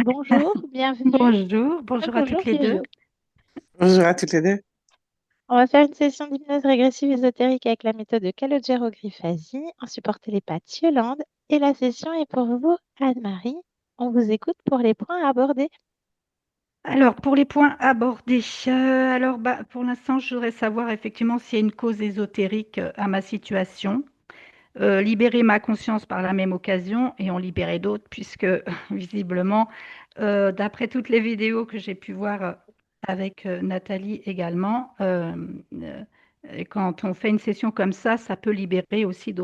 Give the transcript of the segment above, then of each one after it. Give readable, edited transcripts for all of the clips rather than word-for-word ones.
Bonjour, bienvenue. Bonjour à Bonjour toutes les deux. Jojo. Bonjour à toutes les deux. On va faire une session d'hypnose régressive ésotérique avec la méthode de Calogero-Griffasi en support télépathe Yolande. Et la session est pour vous, Anne-Marie. On vous écoute pour les points abordés. Alors, pour les points abordés, pour l'instant, je voudrais savoir effectivement s'il y a une cause ésotérique à ma situation. Libérer ma conscience par la même occasion et en libérer d'autres, puisque visiblement, d'après toutes les vidéos que j'ai pu voir avec Nathalie également, quand on fait une session comme ça peut libérer aussi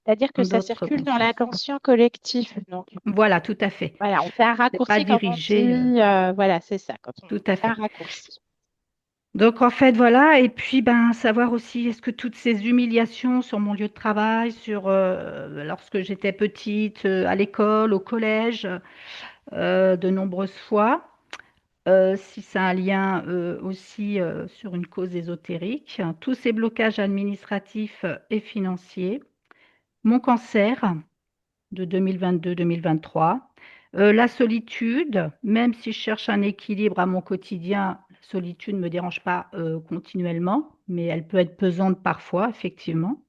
C'est-à-dire que ça d'autres circule dans consciences. l'inconscient collectif. Donc, Voilà, tout à fait. voilà, on fait un C'est pas raccourci comme on dirigé, dit. Voilà, c'est ça, quand on tout à fait un fait. raccourci. Donc en fait, voilà, et puis ben savoir aussi est-ce que toutes ces humiliations sur mon lieu de travail, lorsque j'étais petite, à l'école, au collège, de nombreuses fois, si ça a un lien aussi sur une cause ésotérique, tous ces blocages administratifs et financiers, mon cancer de 2022-2023. La solitude, même si je cherche un équilibre à mon quotidien, la solitude ne me dérange pas continuellement, mais elle peut être pesante parfois, effectivement.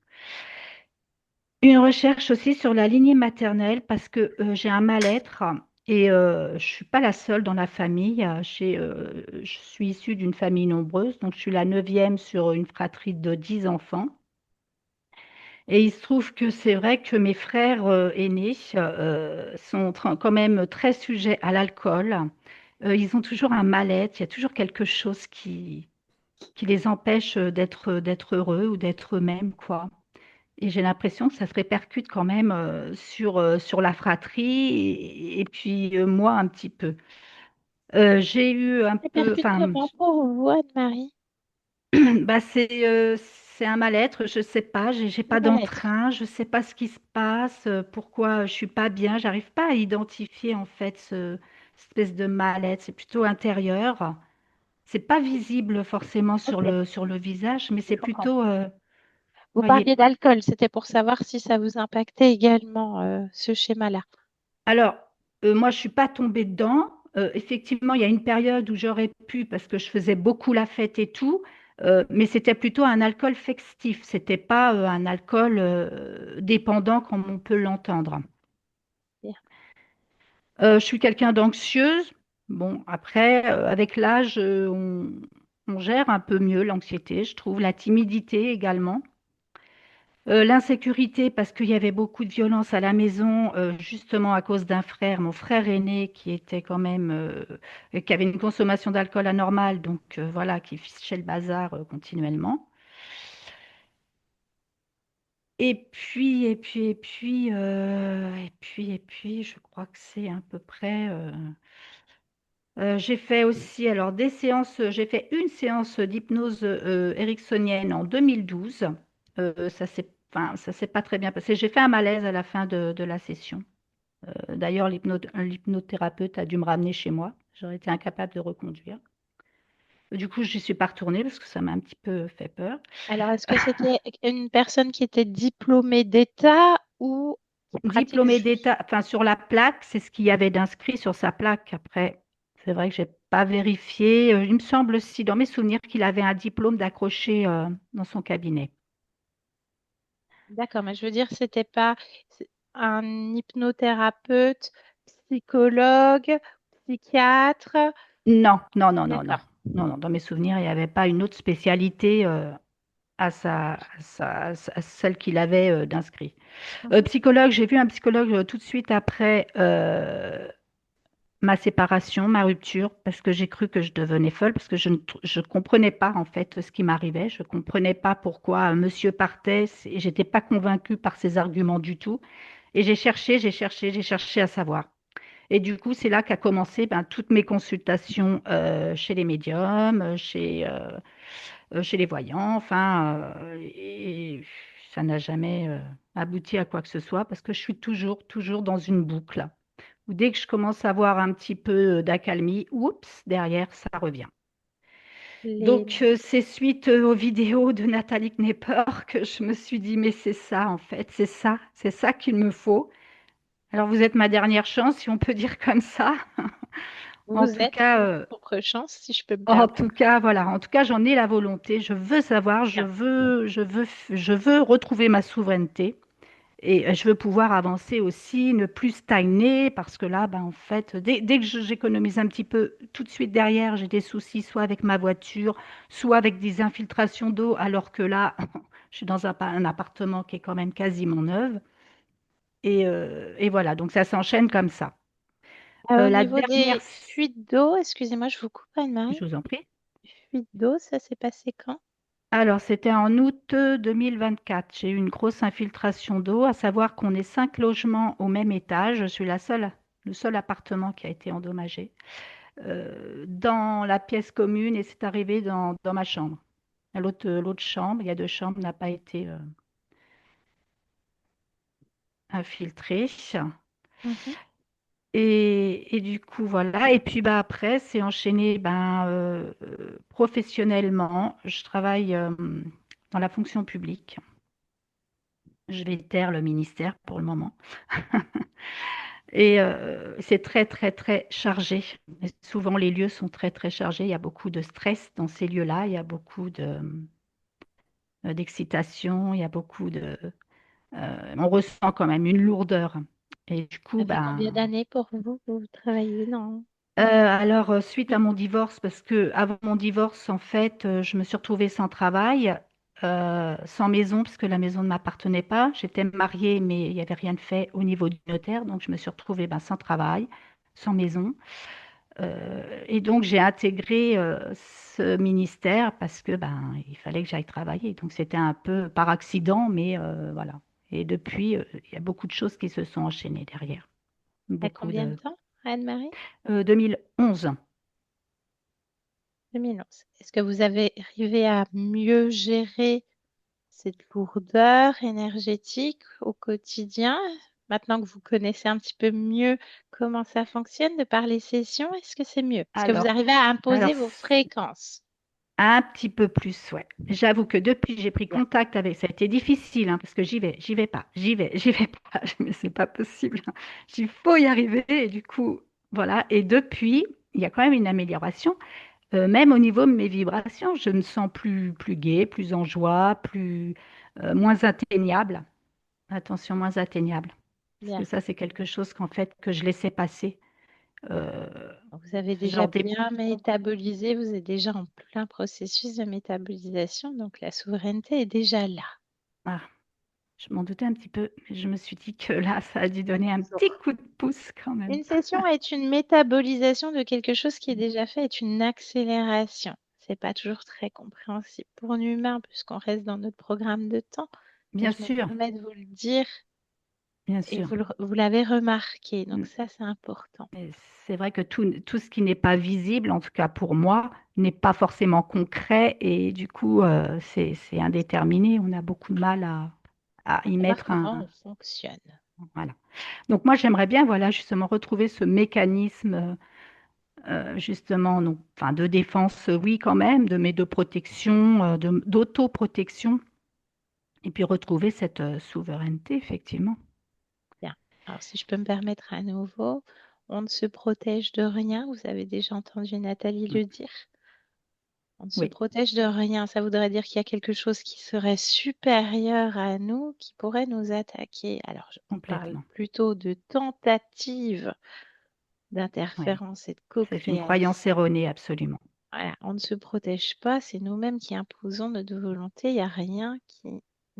Une recherche aussi sur la lignée maternelle parce que j'ai un mal-être et je ne suis pas la seule dans la famille. Je suis issue d'une famille nombreuse, donc je suis la neuvième sur une fratrie de 10 enfants. Et il se trouve que c'est vrai que mes frères aînés sont quand même très sujets à l'alcool. Ils ont toujours un mal-être, il y a toujours quelque chose qui les empêche d'être heureux ou d'être eux-mêmes, quoi. Et j'ai l'impression que ça se répercute quand même sur la fratrie et puis moi un petit peu. J'ai eu un Ça peu, percute enfin, comment pour vous, Anne-Marie? bah c'est un mal-être, je sais pas, j'ai Le pas mal-être. d'entrain, je sais pas ce qui se passe, pourquoi je suis pas bien, j'arrive pas à identifier en fait cette espèce de mal-être, c'est plutôt intérieur. C'est pas visible forcément sur Ok, le visage, mais je c'est comprends. plutôt, Vous voyez. parliez d'alcool, c'était pour savoir si ça vous impactait également, ce schéma-là. Alors, moi, je suis pas tombée dedans. Effectivement, il y a une période où j'aurais pu, parce que je faisais beaucoup la fête et tout, mais c'était plutôt un alcool festif. C'était pas un alcool dépendant comme on peut l'entendre. Je suis quelqu'un d'anxieuse. Bon, après, avec l'âge, on gère un peu mieux l'anxiété, je trouve, la timidité également. L'insécurité, parce qu'il y avait beaucoup de violence à la maison, justement à cause d'un frère, mon frère aîné, qui était quand même, qui avait une consommation d'alcool anormale, donc voilà, qui fichait le bazar continuellement. Et puis, je crois que c'est à peu près. J'ai fait aussi, alors des séances, j'ai fait une séance d'hypnose ericksonienne en 2012. Ça s'est pas très bien passé. J'ai fait un malaise à la fin de la session. D'ailleurs, l'hypnothérapeute a dû me ramener chez moi. J'aurais été incapable de reconduire. Du coup, je n'y suis pas retournée parce que ça m'a un petit peu fait peur. Alors, est-ce que c'était une personne qui était diplômée d'État ou qui pratique Diplômée juste? d'État, enfin sur la plaque, c'est ce qu'il y avait d'inscrit sur sa plaque. Après, c'est vrai que j'ai pas vérifié. Il me semble si, dans mes souvenirs, qu'il avait un diplôme d'accroché dans son cabinet. D'accord, mais je veux dire, c'était pas un hypnothérapeute, psychologue, psychiatre. Non, non, non, non, non. D'accord. Non, non. Dans mes souvenirs, il n'y avait pas une autre spécialité à celle qu'il avait d'inscrit. Mhm. Psychologue, j'ai vu un psychologue tout de suite après ma séparation, ma rupture, parce que j'ai cru que je devenais folle, parce que je comprenais pas en fait ce qui m'arrivait. Je comprenais pas pourquoi monsieur partait. J'étais pas convaincue par ses arguments du tout. Et j'ai cherché à savoir. Et du coup, c'est là qu'a commencé ben, toutes mes consultations chez les médiums, chez les voyants, enfin, et ça n'a jamais abouti à quoi que ce soit parce que je suis toujours dans une boucle où dès que je commence à avoir un petit peu d'accalmie, oups, derrière, ça revient. Les... Donc, c'est suite aux vidéos de Nathalie Knepper que je me suis dit, mais c'est ça en fait, c'est ça qu'il me faut. Alors, vous êtes ma dernière chance, si on peut dire comme ça. En Vous tout êtes cas, votre propre chance, si je peux me en permettre. tout cas, voilà. En tout cas, j'en ai la volonté. Je veux savoir, Bien. je veux retrouver ma souveraineté. Et je veux pouvoir avancer aussi, ne plus stagner, parce que là, ben, en fait, dès que j'économise un petit peu, tout de suite derrière, j'ai des soucis, soit avec ma voiture, soit avec des infiltrations d'eau, alors que là, je suis dans un appartement qui est quand même quasiment neuf. Et voilà, donc ça s'enchaîne comme ça. Au La niveau dernière, des fuites d'eau, excusez-moi, je vous coupe, Anne-Marie. je vous en prie. Fuite d'eau, ça s'est passé quand? Alors, c'était en août 2024. J'ai eu une grosse infiltration d'eau, à savoir qu'on est 5 logements au même étage. Je suis le seul appartement qui a été endommagé. Dans la pièce commune et c'est arrivé dans ma chambre. L'autre chambre, il y a 2 chambres, n'a pas été infiltrée. Mhm. Et du coup, voilà. Et puis bah, après, c'est enchaîné professionnellement. Je travaille dans la fonction publique. Je vais taire le ministère pour le moment. Et c'est très, très, très chargé. Et souvent, les lieux sont très, très chargés. Il y a beaucoup de stress dans ces lieux-là. Il y a beaucoup d'excitation. Il y a beaucoup de... on ressent quand même une lourdeur. Et du coup, Ça fait combien ben, d'années pour vous que vous travaillez dans... alors, suite à mon divorce, parce que avant mon divorce, en fait, je me suis retrouvée sans travail, sans maison, parce que la maison ne m'appartenait pas. J'étais mariée, mais il n'y avait rien de fait au niveau du notaire. Donc, je me suis retrouvée ben, sans travail, sans maison. Et donc, j'ai intégré ce ministère parce que ben, il fallait que j'aille travailler. Donc, c'était un peu par accident, mais voilà. Et depuis, il y a beaucoup de choses qui se sont enchaînées derrière. Il y a Beaucoup combien de de... temps, Anne-Marie? 2011. 2011. Est-ce que vous avez arrivé à mieux gérer cette lourdeur énergétique au quotidien? Maintenant que vous connaissez un petit peu mieux comment ça fonctionne de par les sessions, est-ce que c'est mieux? Est-ce que vous Alors, arrivez à alors, imposer vos fréquences? un petit peu plus, ouais. J'avoue que depuis que j'ai pris Bien. contact avec, ça a été difficile, hein, parce que j'y vais pas, j'y vais pas. Mais c'est pas possible. Il faut y arriver. Et du coup, voilà. Et depuis, il y a quand même une amélioration. Même au niveau de mes vibrations, je me sens plus gaie, plus en joie, moins atteignable. Attention, moins atteignable. Parce que Bien. ça, c'est quelque chose qu'en fait, que je laissais passer. Euh, Vous avez ce déjà genre bien métabolisé, vous êtes déjà en plein processus de métabolisation, donc la souveraineté est déjà là. ah, je m'en doutais un petit peu, mais je me suis dit que là, ça a dû donner un petit coup de pouce quand même. Une session est une métabolisation de quelque chose qui est déjà fait, est une accélération. C'est pas toujours très compréhensible pour un humain puisqu'on reste dans notre programme de temps, mais Bien je me sûr, permets de vous le dire bien et sûr. vous l'avez remarqué, donc Mm. ça c'est important. Et c'est vrai que tout ce qui n'est pas visible, en tout cas pour moi, n'est pas forcément concret et du coup, c'est indéterminé. On a beaucoup de mal à y Savoir mettre comment un... on fonctionne. Voilà. Donc moi, j'aimerais bien, voilà, justement, retrouver ce mécanisme, justement, non, enfin, de défense, oui, quand même, de protection, d'autoprotection, et puis retrouver cette souveraineté, effectivement. Bien. Alors si je peux me permettre à nouveau, on ne se protège de rien. Vous avez déjà entendu Nathalie Mm. le dire. On ne se Oui, protège de rien. Ça voudrait dire qu'il y a quelque chose qui serait supérieur à nous, qui pourrait nous attaquer. Alors, on parle complètement. plutôt de tentative Oui, d'interférence et de c'est une croyance co-création. erronée, absolument. Voilà, on ne se protège pas, c'est nous-mêmes qui imposons notre volonté. Il n'y a rien qui...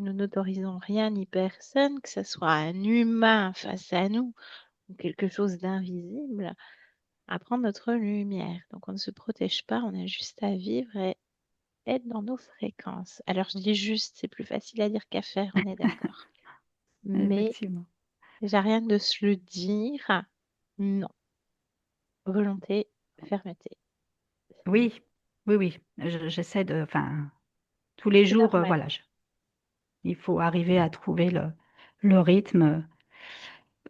Nous n'autorisons rien ni personne, que ce soit un humain face à nous ou quelque chose d'invisible, à prendre notre lumière. Donc, on ne se protège pas, on a juste à vivre et être dans nos fréquences. Alors, je dis juste, c'est plus facile à dire qu'à faire, on est d'accord. Mais Effectivement. déjà rien que de se le dire, non. Volonté, fermeté. Oui, oui, oui. J'essaie de, enfin, tous les C'est jours, normal. voilà, il faut arriver à trouver le rythme.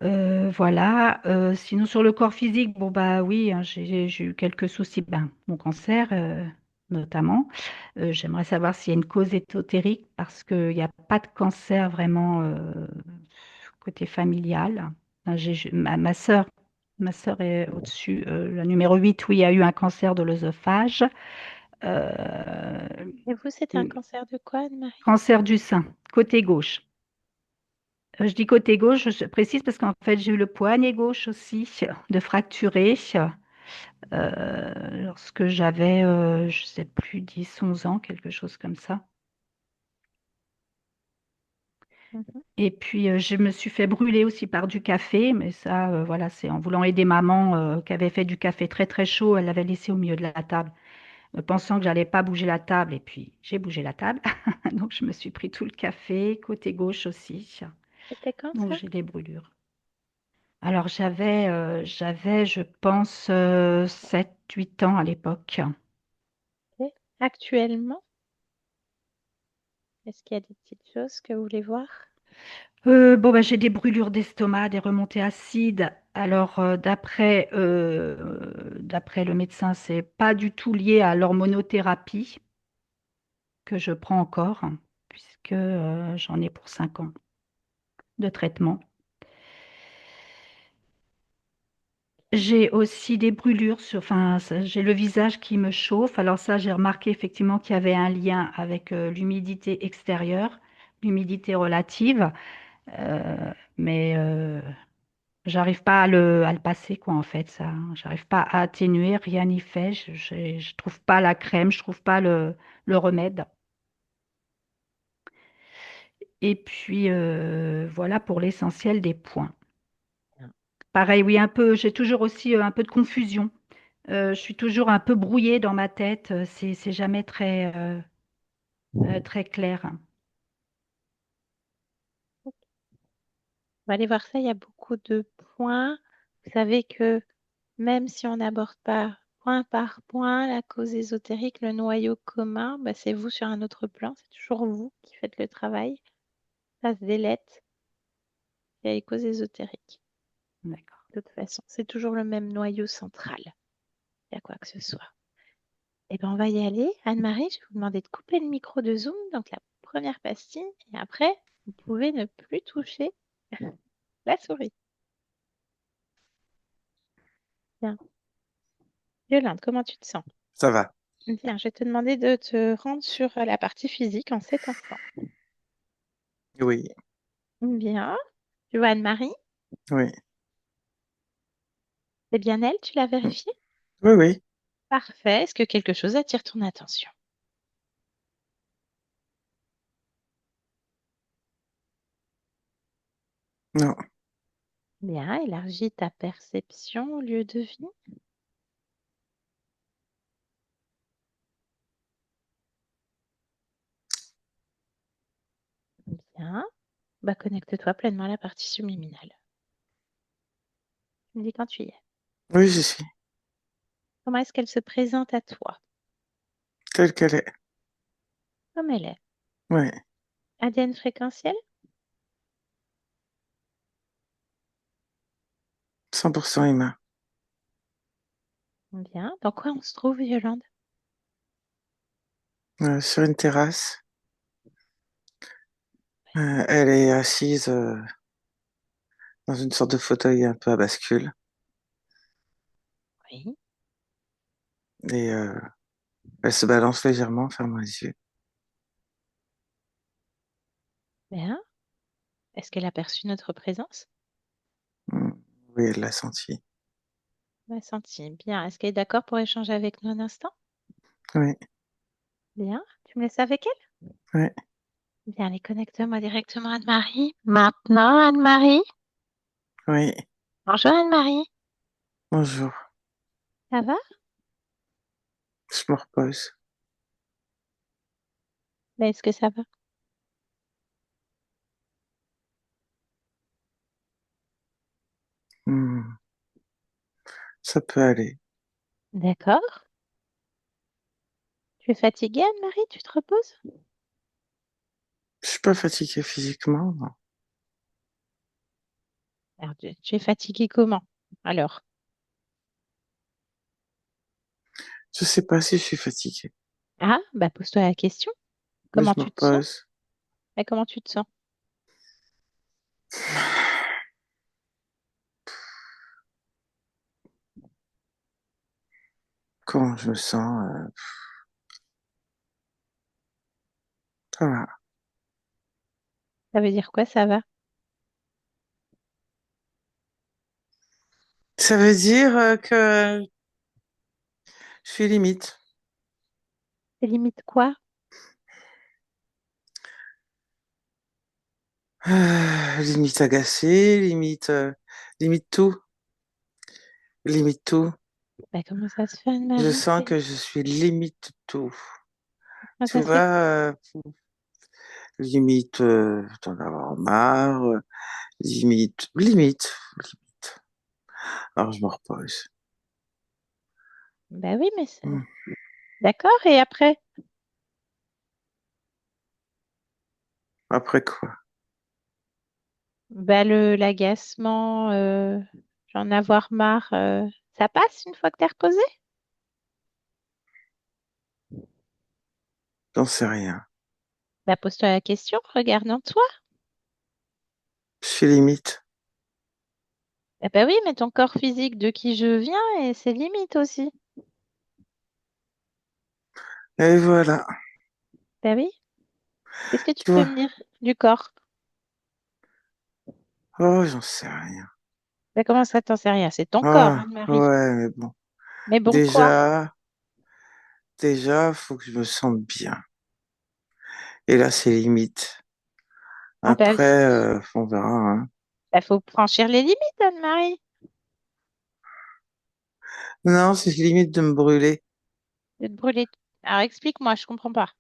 Voilà. Sinon, sur le corps physique, bon, bah oui, hein, j'ai eu quelques soucis. Ben, mon cancer, notamment. J'aimerais savoir s'il y a une cause ésotérique parce qu'il n'y a pas de cancer vraiment côté familial. Enfin, ma sœur. Ma sœur est au-dessus, la numéro 8, oui, a eu un cancer de l'œsophage. Euh, Et vous, c'était un cancer de quoi, Anne-Marie? Cancer du sein, côté gauche. Je dis côté gauche, je précise parce qu'en fait, j'ai eu le poignet gauche aussi de fracturé lorsque j'avais, je sais plus, 10, 11 ans, quelque chose comme ça. Mhm. Et puis, je me suis fait brûler aussi par du café, mais ça, voilà, c'est en voulant aider maman qui avait fait du café très très chaud, elle l'avait laissé au milieu de la table, pensant que j'allais pas bouger la table, et puis j'ai bougé la table. Donc, je me suis pris tout le café, côté gauche aussi. C'était quand Donc, ça? j'ai des brûlures. Alors, j'avais, je pense, 7, 8 ans à l'époque. Ok. Actuellement, est-ce qu'il y a des petites choses que vous voulez voir? Bon, bah, j'ai des brûlures d'estomac, des remontées acides. Alors, d'après le médecin, c'est pas du tout lié à l'hormonothérapie que je prends encore, hein, puisque j'en ai pour 5 ans de traitement. J'ai aussi des brûlures enfin, j'ai le visage qui me chauffe. Alors ça, j'ai remarqué effectivement qu'il y avait un lien avec l'humidité extérieure, l'humidité relative, euh, mais j'arrive pas à le passer, quoi, en fait, ça. J'arrive pas à atténuer, rien n'y fait. Je trouve pas la crème, je trouve pas le remède. Et puis, voilà pour l'essentiel des points. Bien. Pareil, oui, un peu, j'ai toujours aussi un peu de confusion. Je suis toujours un peu brouillée dans ma tête. C'est jamais très clair. On va aller voir ça, il y a beaucoup de points. Vous savez que même si on n'aborde pas point par point la cause ésotérique, le noyau commun, bah, c'est vous sur un autre plan, c'est toujours vous qui faites le travail. Ça se délète, il y a les causes ésotériques. D'accord. De toute façon, c'est toujours le même noyau central. Il y a quoi que ce soit. Eh bien, on va y aller. Anne-Marie, je vais vous demander de couper le micro de Zoom, donc la première pastille, et après, vous pouvez ne plus toucher la souris. Bien. Yolande, comment tu te sens? Ça va. Bien, je vais te demander de te rendre sur la partie physique en cet instant. Oui, Bien. Tu vois Anne-Marie? oui. C'est bien elle, tu l'as Mm. vérifiée? Oui, oui. Parfait. Est-ce que quelque chose attire ton attention? Non. Bien, élargis ta perception au lieu de vie. Bien. Bah, connecte-toi pleinement à la partie subliminale. Tu me dis quand tu y es. Oui, je suis. Comment est-ce qu'elle se présente à toi? Telle qu'elle est. Comme elle est. Oui. ADN fréquentiel? 100% humain. Bien. Dans quoi on se trouve, Yolande? Sur une terrasse. Elle est assise dans une sorte de fauteuil un peu à bascule. Oui. Et elle se balance légèrement en fermant les yeux. Bien. Est-ce qu'elle a perçu notre présence? Mm. Oui, elle l'a senti. On l'a senti. Bien. Est-ce qu'elle est d'accord pour échanger avec nous un instant? Oui, Bien. Tu me laisses avec elle? oui, Bien, allez, connecte-moi directement Anne-Marie. Maintenant, Anne-Marie. oui. Bonjour Anne-Marie. Bonjour. Ça va? Je me repose. Mais est-ce que ça va? Hmm. Ça peut aller. D'accord. Tu es fatiguée, Anne-Marie? Tu te reposes? Je suis pas fatigué physiquement, non. Alors, tu es fatiguée comment? Alors, Je sais pas si je suis fatigué. ah, bah pose-toi la question. Mais je Comment me tu te sens? repose. Mais comment tu te sens? Quand je me sens, ça va. Ça veut dire quoi, ça va? Ça veut dire que je suis limite. C'est limite quoi? Limite agacée, limite tout, limite tout. Bah, comment ça se fait, Je Anne-Marie? sens que je suis limite tout. Comment Tu ça se fait? vois, limite d'en avoir marre, limite. Alors je me repose. Bah oui, mais c'est... Hmm. D'accord, et après? Après quoi? Bah, l'agacement, j'en avoir marre, ça passe une fois que t'es reposé? J'en sais rien. Bah, pose-toi la question, regarde en toi. Je suis limite. Ah bah oui, mais ton corps physique de qui je viens, et c'est limite aussi. Et voilà. Bah oui. Qu'est-ce que tu Tu peux vois? me dire du corps? Oh, j'en sais rien. Bah comment ça, t'en sais rien? C'est ton corps, Ah, Anne-Marie. ouais, mais bon. Mais bon, quoi? Déjà, faut que je me sente bien. Et là, c'est limite. Ah bah, Après, on verra, hein. bah, faut franchir les limites, Anne-Marie. Non, c'est limite de me brûler. De te brûler. Alors explique-moi, je comprends pas.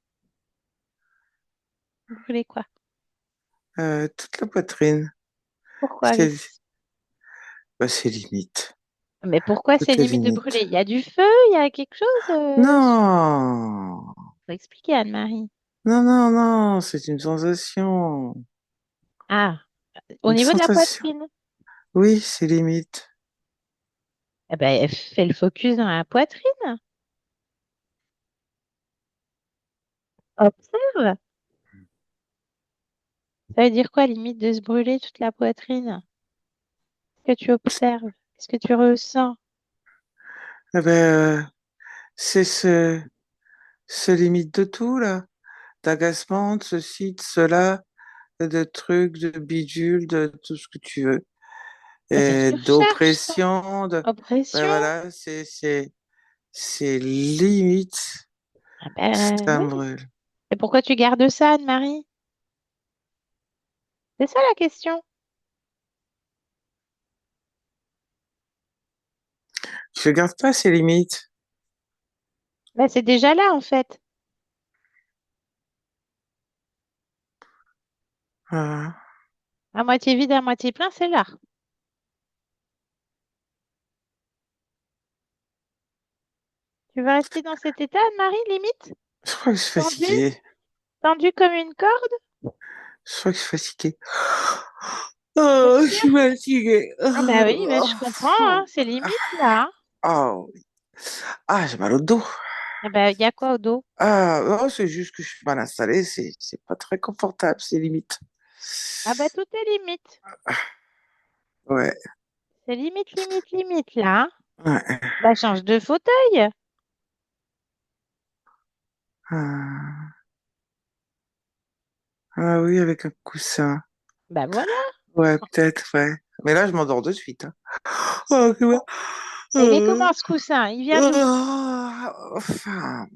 Brûler quoi? Toute la poitrine. Pourquoi? C'est, bah, c'est limite. Mais pourquoi c'est Tout est limite de limite. brûler? Il y a du feu, il y a quelque chose? Non, Faut expliquer, Anne-Marie. non, c'est une sensation. Ah, au Une niveau de la sensation. poitrine. Oui, c'est limite. Eh ben, fais le focus dans la poitrine. Observe. Ça veut dire quoi, limite de se brûler toute la poitrine? Qu'est-ce que tu observes? Qu'est-ce que tu ressens? Eh ben, c'est ce limite de tout, là. D'agacement, de ceci, de cela, de trucs, de bidules, de tout ce que tu veux. Ben, c'est que Et tu recherches ça. d'oppression, ben Oppression. voilà, c'est limite. Ah ben Ça oui. me brûle. Et pourquoi tu gardes ça, Anne-Marie? C'est ça la question. Je garde pas ces limites. Ben, c'est déjà là, en fait. Voilà. À moitié vide, à moitié plein, c'est là. Tu veux rester dans cet état, Anne-Marie, limite? Je crois que je suis Tendu? fatigué. Tendu comme une corde? Je crois que je suis fatigué. T'es Oh, je sûr? suis fatigué. Ah ben oui, ben, je comprends, hein, c'est limite là. Oh, ah, j'ai mal au dos. Ah ben, il y a quoi au dos? Ah, oh, c'est juste que je suis mal installé. C'est pas très confortable, c'est limite. Ah ben, tout est limite. Ouais, C'est limite, limite, limite là, hein. ouais. Bah, change de fauteuil. Ah, ah oui, avec un coussin. Bah voilà. Ouais, peut-être, ouais. Mais là, je m'endors de suite, hein. Oh, comment... Il est comment ce coussin? Il vient d'où? Enfin,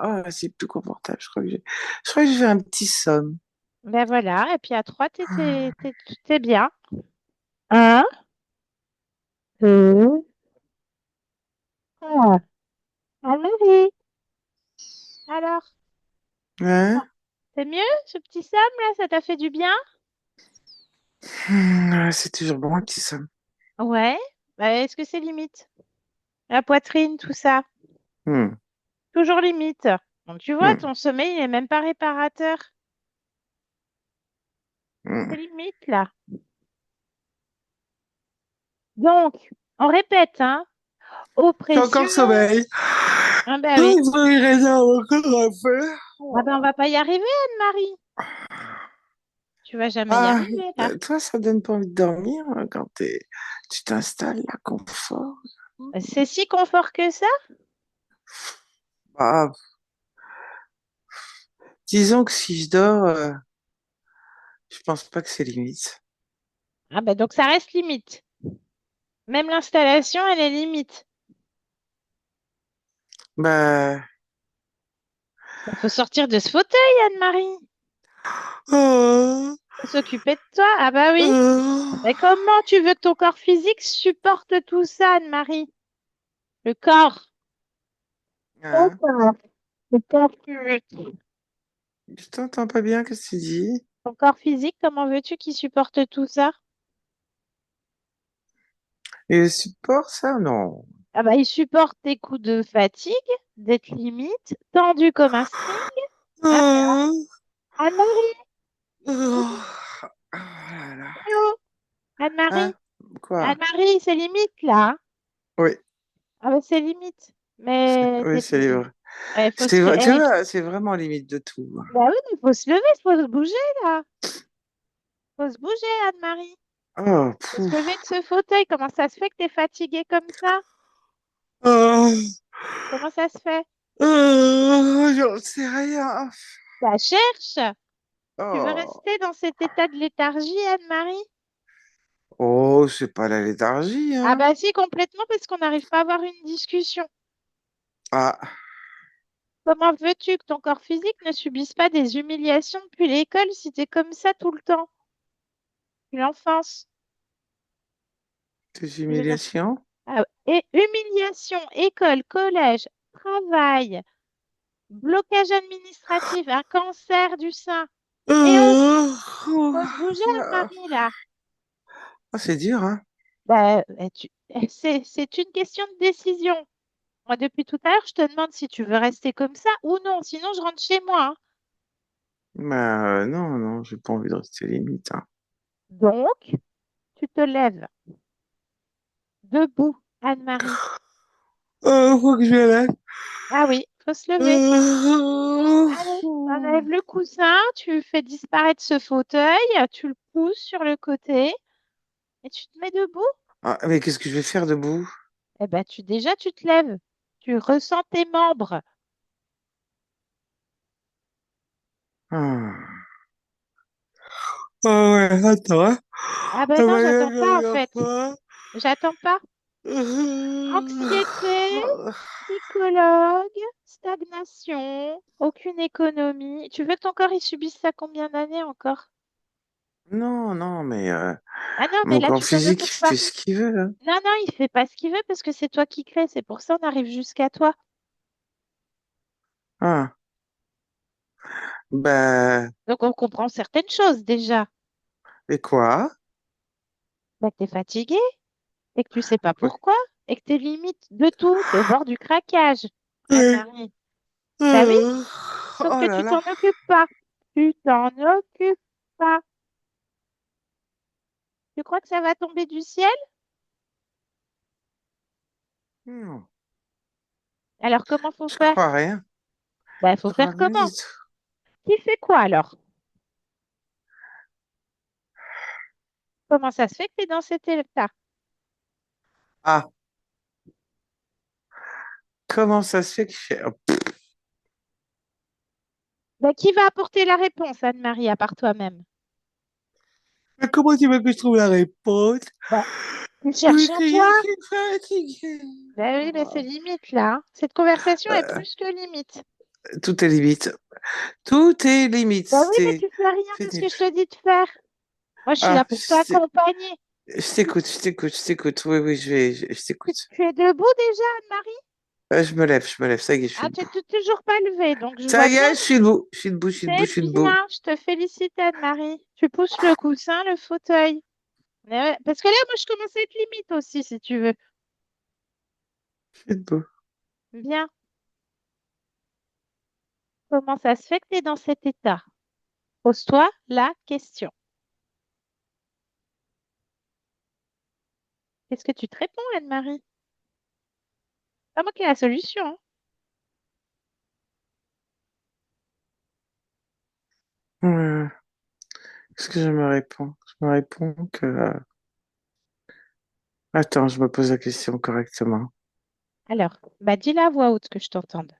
oh, c'est plus confortable. Je crois que j'ai un petit somme. Ben voilà. Et puis à trois, t'es bien. Un, deux, trois. Anne-Marie, alors, Ouais. c'est mieux ce petit Sam là? Ça t'a fait du bien? Ouais, c'est toujours bon, un petit somme. Ouais. Bah, est-ce que c'est limite? La poitrine, tout ça. Hmm, Toujours limite. Donc, tu vois, hmm, ton sommeil, il n'est même pas réparateur. C'est hmm. limite là. Donc, on répète, hein. J'ai Oppression. encore sommeil. Ah ben Ah, oui. il faut une réserve encore à faire. Ah ben on va pas y arriver, Anne-Marie. Tu vas jamais y Ah, arriver là. toi, ça donne pas envie de dormir hein, tu t'installes là, confort. C'est si confort que ça? Ah, disons que si je dors, je pense pas que c'est limite. Ah ben donc ça reste limite. Même l'installation, elle est limite. Bah, Il faut sortir de ce fauteuil, Anne-Marie. oh, Faut s'occuper de toi. Ah bah oui. oh, Mais comment tu veux que ton corps physique supporte tout ça, Anne-Marie? Le corps. Ton hein, corps. Le corps physique. je t'entends pas bien, qu'est-ce que tu dis? Ton corps physique, comment veux-tu qu'il supporte tout ça? Et le support, ça, non. Ah bah il supporte tes coups de fatigue, d'être limite, tendu comme un string. Ah mais Oh, Anne-Marie, oh, oh là là. eh oh, Anne-Marie, Hein? Quoi? Anne-Marie, c'est limite là, hein. Oui, Ah bah c'est limite. Mais oui, t'es c'est libre. faut se Tu lever. vois, c'est vraiment limite de tout. Bah oui, mais faut se lever, faut se bouger là. Faut se bouger, Anne-Marie. Oh, Faut se lever pouf. de ce fauteuil. Comment ça se fait que t'es fatiguée comme ça? Oh, Comment ça se fait? oh, j'en sais rien. Bah cherche. Tu veux Oh, rester dans cet état de léthargie, Anne-Marie? oh, c'est pas la léthargie, Ah hein. bah si, complètement, parce qu'on n'arrive pas à avoir une discussion. Ah, Comment veux-tu que ton corps physique ne subisse pas des humiliations depuis l'école si t'es comme ça tout le temps? Depuis l'enfance. des Je veux dire, humiliations. et humiliation, école, collège, travail, blocage administratif, un cancer du sein. Et oh, Oh, faut se bouger, ah, Anne-Marie, là. c'est dur, hein. Bah, c'est une question de décision. Moi, depuis tout à l'heure, je te demande si tu veux rester comme ça ou non. Sinon, je rentre chez moi, hein. Bah, non, non, j'ai pas envie de rester limite, hein. Donc, tu te lèves debout, Anne-Marie. Faut que je l'aide. Ah oui, faut se lever. Allez, enlève le coussin, tu fais disparaître ce fauteuil, tu le pousses sur le côté et tu te mets debout. Ah, mais qu'est-ce que je vais faire debout? Eh ben, déjà, tu te lèves. Tu ressens tes membres. Ah, ah ouais, attends, hein. Ah ben Ah non, bah, j'attends pas en la fait. fois. J'attends pas. Anxiété, psychologue, stagnation, aucune économie. Tu veux que ton corps il subisse ça combien d'années encore? Non, non, mais Ah non, mais mon là, corps tu t'en physique occupes pas. fait ce qu'il veut, hein. Non, non, il fait pas ce qu'il veut parce que c'est toi qui crée. C'est pour ça on arrive jusqu'à toi. Ah, bah, Donc on comprend certaines choses déjà. et quoi? Bah, que tu es fatigué et que tu sais pas Ouais. pourquoi et que tu es limite de tout. Tu es au bord du craquage, Ouais. Anne-Marie. Bah oui, Euh, sauf Oh que là tu là. t'en occupes pas. Tu t'en occupes pas. Tu crois que ça va tomber du ciel? Non, Alors comment faut je faire? crois rien. Bah, Je faut crois faire rien comment? du tout. Qui fait quoi alors? Comment ça se fait que tu es dans cet état? Ah, comment ça se fait que je fais... Oh, Bah, qui va apporter la réponse, Anne-Marie, à part toi-même? mais comment tu veux que je trouve la réponse? Bah, tu Oui, cherches en toi. je suis fatiguée. Bah oui, mais c'est Oh. limite là, hein. Cette conversation est Euh, plus que limite. Tout est limite. Tout est limite. Bah oui, mais tu fais rien de ce que Pénible. je te dis de faire. Moi, je suis là Ah, pour t'accompagner. je t'écoute, je t'écoute, je t'écoute. Oui, oui, je t'écoute. Tu es debout déjà, Anne-Marie? Je me lève, ça y est, je suis Ah, tu debout. n'es toujours pas levée, donc je Ça vois y bien. est, je suis debout. Je suis debout, je suis debout, C'est je suis debout. bien, je te félicite, Anne-Marie. Tu pousses le coussin, le fauteuil. Mais ouais, parce que là, moi, je commence à être limite aussi, si tu veux. Je suis debout. Bien. Comment ça se fait que tu es dans cet état? Pose-toi la question. Qu'est-ce que tu te réponds, Anne-Marie? Pas moi qui ai la solution, hein. Qu'est-ce que je me réponds? Je me réponds que... Attends, je me pose la question correctement. Alors, bah dis-la à voix haute que je t'entende.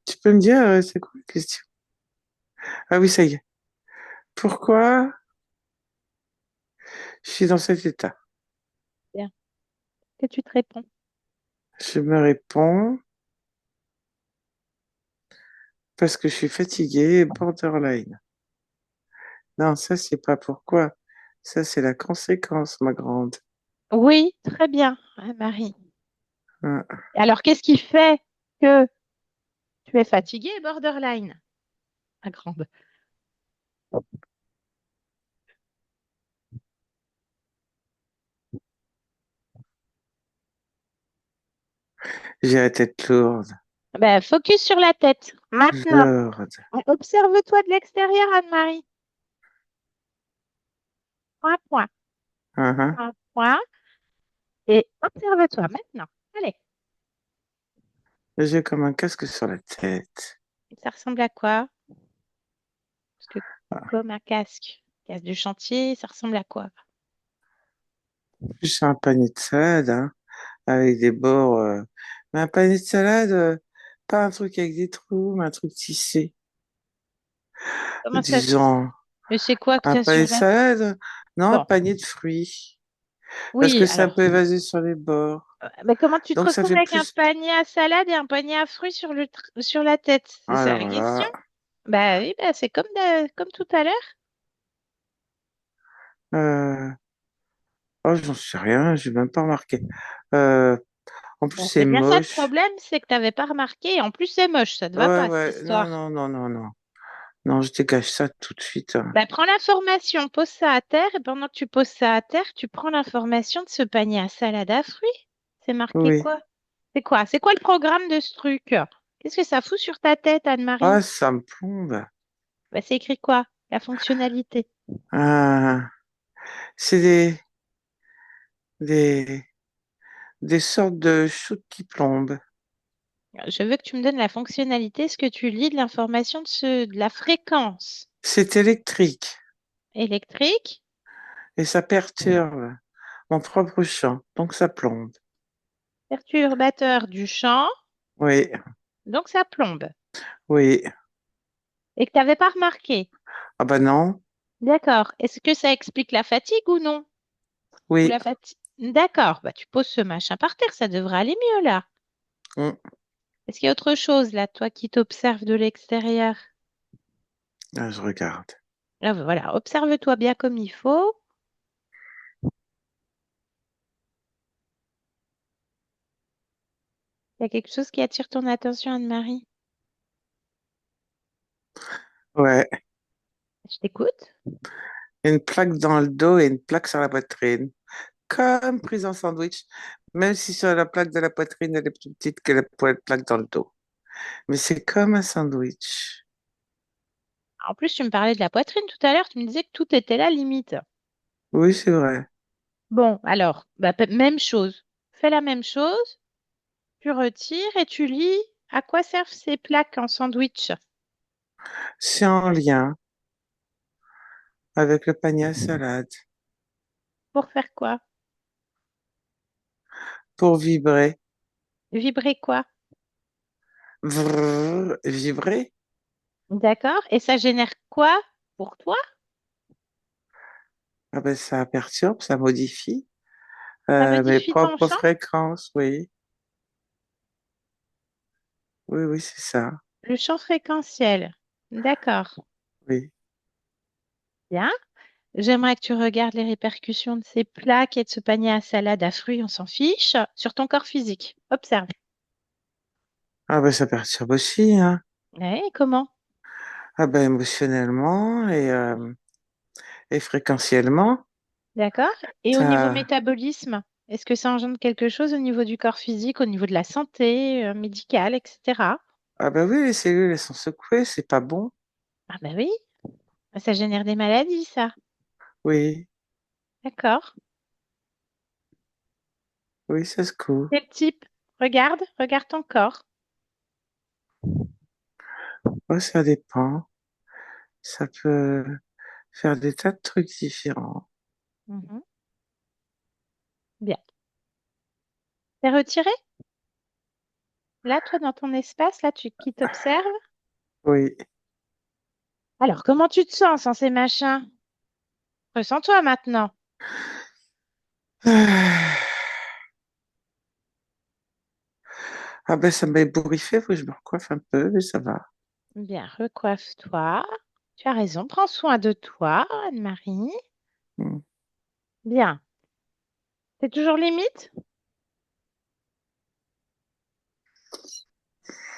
Tu peux me dire, c'est quoi la question? Ah oui, ça y est. Pourquoi je suis dans cet état? Bien. Que tu te réponds. Je me réponds parce que je suis fatiguée et borderline. Non, ça, c'est pas pourquoi. Ça, c'est la conséquence, ma grande. Oui, très bien, Anne-Marie. Ah, Alors, qu'est-ce qui fait que tu es fatiguée et borderline, ma grande? j'ai la tête lourde. Ben, focus sur la tête. Maintenant, Lourde. observe-toi de l'extérieur, Anne-Marie. Point, point, Ah, ah. point, point. Et observe-toi maintenant. Allez, J'ai comme un casque sur la tête. ça ressemble à quoi? Parce que Ah, comme un casque, casque de chantier, ça ressemble à quoi? plus un panier de salade, hein, avec des bords. Mais un panier de salade, pas un truc avec des trous, mais un truc tissé. Comment ça se... Disons, Mais c'est quoi que tu un as panier sur de la... salade, non, un Bon, panier de fruits. Parce oui, que ça alors. peut évaser sur les bords. Mais comment tu te Donc ça retrouves fait avec un plus. panier à salade et un panier à fruits sur sur la tête? C'est ça la Alors question? là, Bah oui, bah c'est comme, comme tout à l'heure. euh, oh, j'en sais rien, j'ai même pas remarqué. Euh, En plus, Bon, c'est c'est bien ça le moche. problème, c'est que tu n'avais pas remarqué. Et en plus, c'est moche, ça te va Ouais, pas cette ouais, non, histoire. non, non, non, non. Non, je dégage ça tout de suite, hein. Bah, prends l'information, pose ça à terre, et pendant que tu poses ça à terre, tu prends l'information de ce panier à salade à fruits. C'est marqué Oui. quoi? C'est quoi? C'est quoi le programme de ce truc? Qu'est-ce que ça fout sur ta tête, Ah, Anne-Marie? ça me plombe. Bah, c'est écrit quoi? La fonctionnalité. Ah, c'est des, des sortes de shoots qui plombent. Je veux que tu me donnes la fonctionnalité, ce que tu lis de l'information de la fréquence C'est électrique électrique, et ça perturbe mon propre champ, donc ça plombe. perturbateur du champ, Oui, donc ça plombe. oui. Et que tu n'avais pas remarqué. Ah bah non, D'accord. Est-ce que ça explique la fatigue ou non? Ou oui. la fatigue? D'accord. Bah, tu poses ce machin par terre, ça devrait aller mieux là. Hum. Est-ce qu'il y a autre chose là, toi qui t'observes de l'extérieur? Ah, je regarde. Là, voilà, observe-toi bien comme il faut. Il y a quelque chose qui attire ton attention, Anne-Marie? Ouais, Je t'écoute. une plaque dans le dos et une plaque sur la poitrine. Comme prise en sandwich, même si sur la plaque de la poitrine, elle est plus petite que la plaque dans le dos. Mais c'est comme un sandwich. En plus, tu me parlais de la poitrine tout à l'heure, tu me disais que tout était là, limite. Oui, c'est vrai. Bon, alors, bah, même chose. Fais la même chose, tu retires et tu lis à quoi servent ces plaques en sandwich. C'est en lien avec le panier à salade. Pour faire quoi? Pour vibrer. Vibrer quoi? Vibrer? D'accord. Et ça génère quoi pour toi? Ah ben, ça perturbe, ça modifie Ça mes modifie ton propres champ? fréquences, oui. Oui, oui, c'est ça. Le champ fréquentiel. D'accord. Oui. Bien. J'aimerais que tu regardes les répercussions de ces plaques et de ce panier à salade à fruits, on s'en fiche, sur ton corps physique. Observe. Ah ben, ça perturbe aussi, hein. Ouais, comment? Ah ben, émotionnellement et fréquentiellement. D'accord. Et au niveau Ça... métabolisme, est-ce que ça engendre quelque chose au niveau du corps physique, au niveau de la santé, médicale, etc.? Ah ben oui, les cellules, elles sont secouées, c'est pas bon. Ah bah oui, ça génère des maladies, ça. Oui, D'accord. oui, ça se coud. Quel type? Regarde, regarde ton corps. Oh, ça dépend. Ça peut faire des tas de trucs différents. Mhm. Bien. C'est retiré? Là, toi, dans ton espace, là, qui t'observe? Oui. Alors, comment tu te sens sans ces machins? Ressens-toi maintenant. Ah ben, ça m'a ébouriffé, faut que je me recoiffe un peu, mais ça va. Bien, recoiffe-toi. Tu as raison, prends soin de toi, Anne-Marie. Hmm. Bien. C'est toujours limite?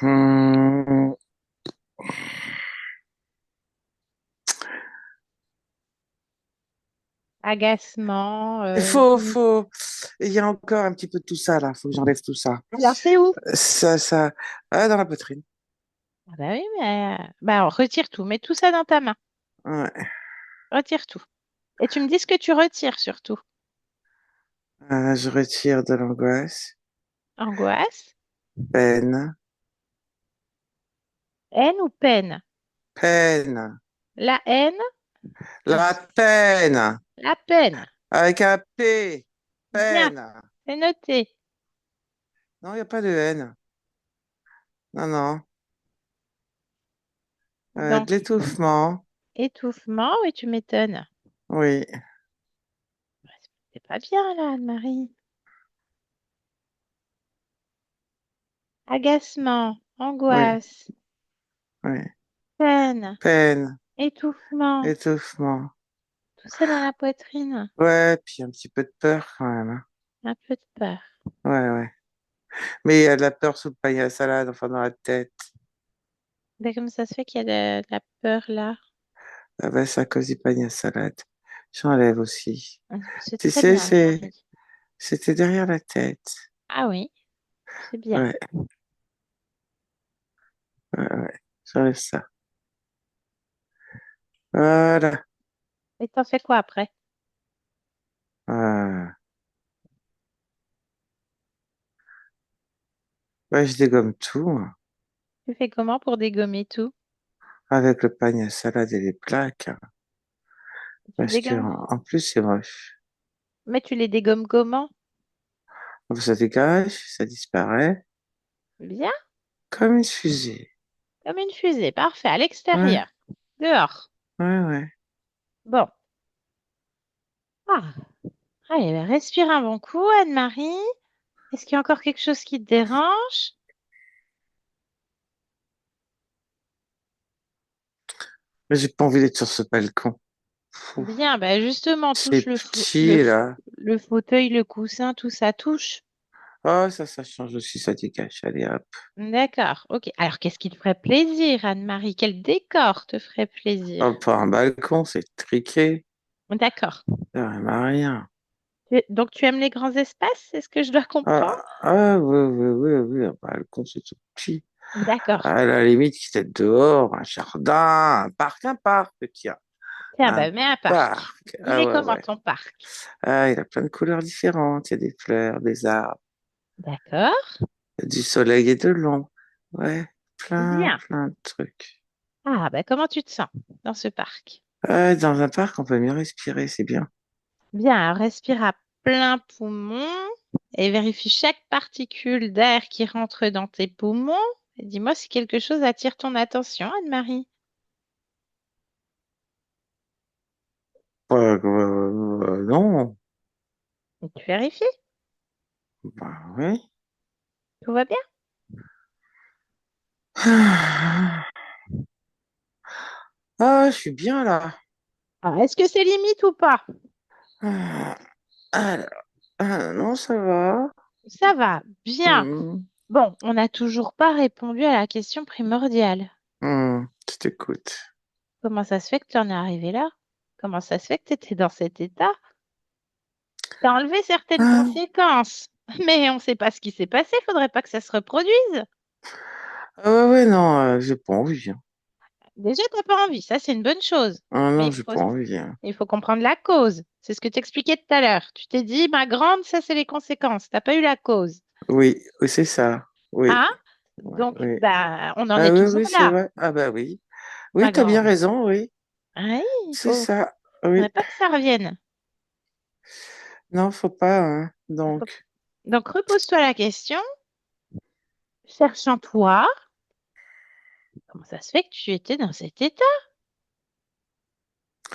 Hmm. Agacement. Il faut, il y a encore un petit peu de tout ça, là. Faut que j'enlève tout ça. Alors, c'est où? Ça, ah, dans la poitrine. Ah bah oui, mais bah, alors, retire tout. Mets tout ça dans ta main. Ouais. Retire tout. Et tu me dis ce que tu retires surtout. Je retire de l'angoisse, Angoisse, peine, haine ou peine? peine, La haine, la peine, la peine. avec un P, Bien, peine. c'est noté. Non, il n'y a pas de haine. Non, non. De Donc, l'étouffement, étouffement, oui, tu m'étonnes. oui, C'est pas bien là, Anne-Marie. Agacement, oui, angoisse, oui. peine, Peine, étouffement, étouffement. tout ça dans la poitrine. Ouais, puis un petit peu de peur quand même, hein. Un peu de peur. Ouais, ouais. Mais il y a de la peur sous le panier à salade, enfin dans la tête. Mais comme ça se fait qu'il y a de la peur là? Ah ben, c'est à cause du panier à salade. J'enlève aussi. C'est Tu très sais, bien, Anne-Marie. c'était derrière la tête. Ah oui, c'est bien. Ouais, ouais, ouais. J'enlève ça. Voilà. Et t'en fais quoi après? Ah. Ouais, je dégomme tout, hein, Tu fais comment pour dégommer tout? avec le panier à salade et les plaques, hein, Tu parce que dégommes. en plus c'est moche. Mais tu les dégommes comment? Donc, ça dégage, ça disparaît, Bien, comme une fusée. comme une fusée. Parfait. À Ouais, l'extérieur. Dehors. ouais, ouais. Bon. Ah. Allez, ben, respire un bon coup, Anne-Marie. Est-ce qu'il y a encore quelque chose qui te dérange? Mais j'ai pas envie d'être sur ce balcon. Fou. Bien, ben justement, touche C'est petit là. le fauteuil, le coussin, tout ça touche. Oh, ça change aussi, ça dégage. Allez, hop. D'accord, ok. Alors, qu'est-ce qui te ferait plaisir, Anne-Marie? Quel décor te ferait plaisir? Oh, pas un balcon, c'est triqué. D'accord. Ça sert à rien. Donc, tu aimes les grands espaces, c'est ce que je dois comprendre? Oui, oui, oui, oui, un balcon, c'est tout petit. D'accord. À la limite, qui était dehors, un jardin, un parc, tiens. Tiens, Un ben, mets un parc. parc. Il Ah est ouais, comment ouais. ton parc? Ah, il a plein de couleurs différentes. Il y a des fleurs, des arbres, D'accord. du soleil et de l'ombre. Ouais, Bien. plein de trucs. Ah, ben, comment tu te sens dans ce parc? Dans un parc, on peut mieux respirer, c'est bien. Bien, respire à plein poumon et vérifie chaque particule d'air qui rentre dans tes poumons. Et dis-moi si quelque chose attire ton attention, Anne-Marie. Non, Tu vérifies? bah oui. Tout va bien? Je suis bien là. Ah, est-ce que c'est limite ou pas? Ah, alors, non, ça va. Ça va, bien. Hmm, Bon, on n'a toujours pas répondu à la question primordiale. je t'écoute. Comment ça se fait que tu en es arrivé là? Comment ça se fait que tu étais dans cet état? Tu as enlevé certaines Ah, conséquences, mais on ne sait pas ce qui s'est passé. Faudrait pas que ça se reproduise. ouais, ouais, non, j'ai pas envie, hein. Déjà, tu n'as pas envie, ça c'est une bonne chose. Ah Mais non, j'ai pas envie, hein. il faut comprendre la cause. C'est ce que tu expliquais tout à l'heure. Tu t'es dit, ma grande, ça c'est les conséquences. Tu n'as pas eu la cause. Oui, oui, c'est ça. Oui, Hein? ouais, Donc, oui. bah, on en Ah est oui, toujours oui, c'est là, vrai. Ah bah oui. Oui, ma t'as bien grande. raison, oui. Oui, C'est ça. faudrait Oui. pas que ça revienne. Non, faut pas, hein. Faut- Donc, Donc, repose-toi la question. Cherchant toi, comment ça se fait que tu étais dans cet état?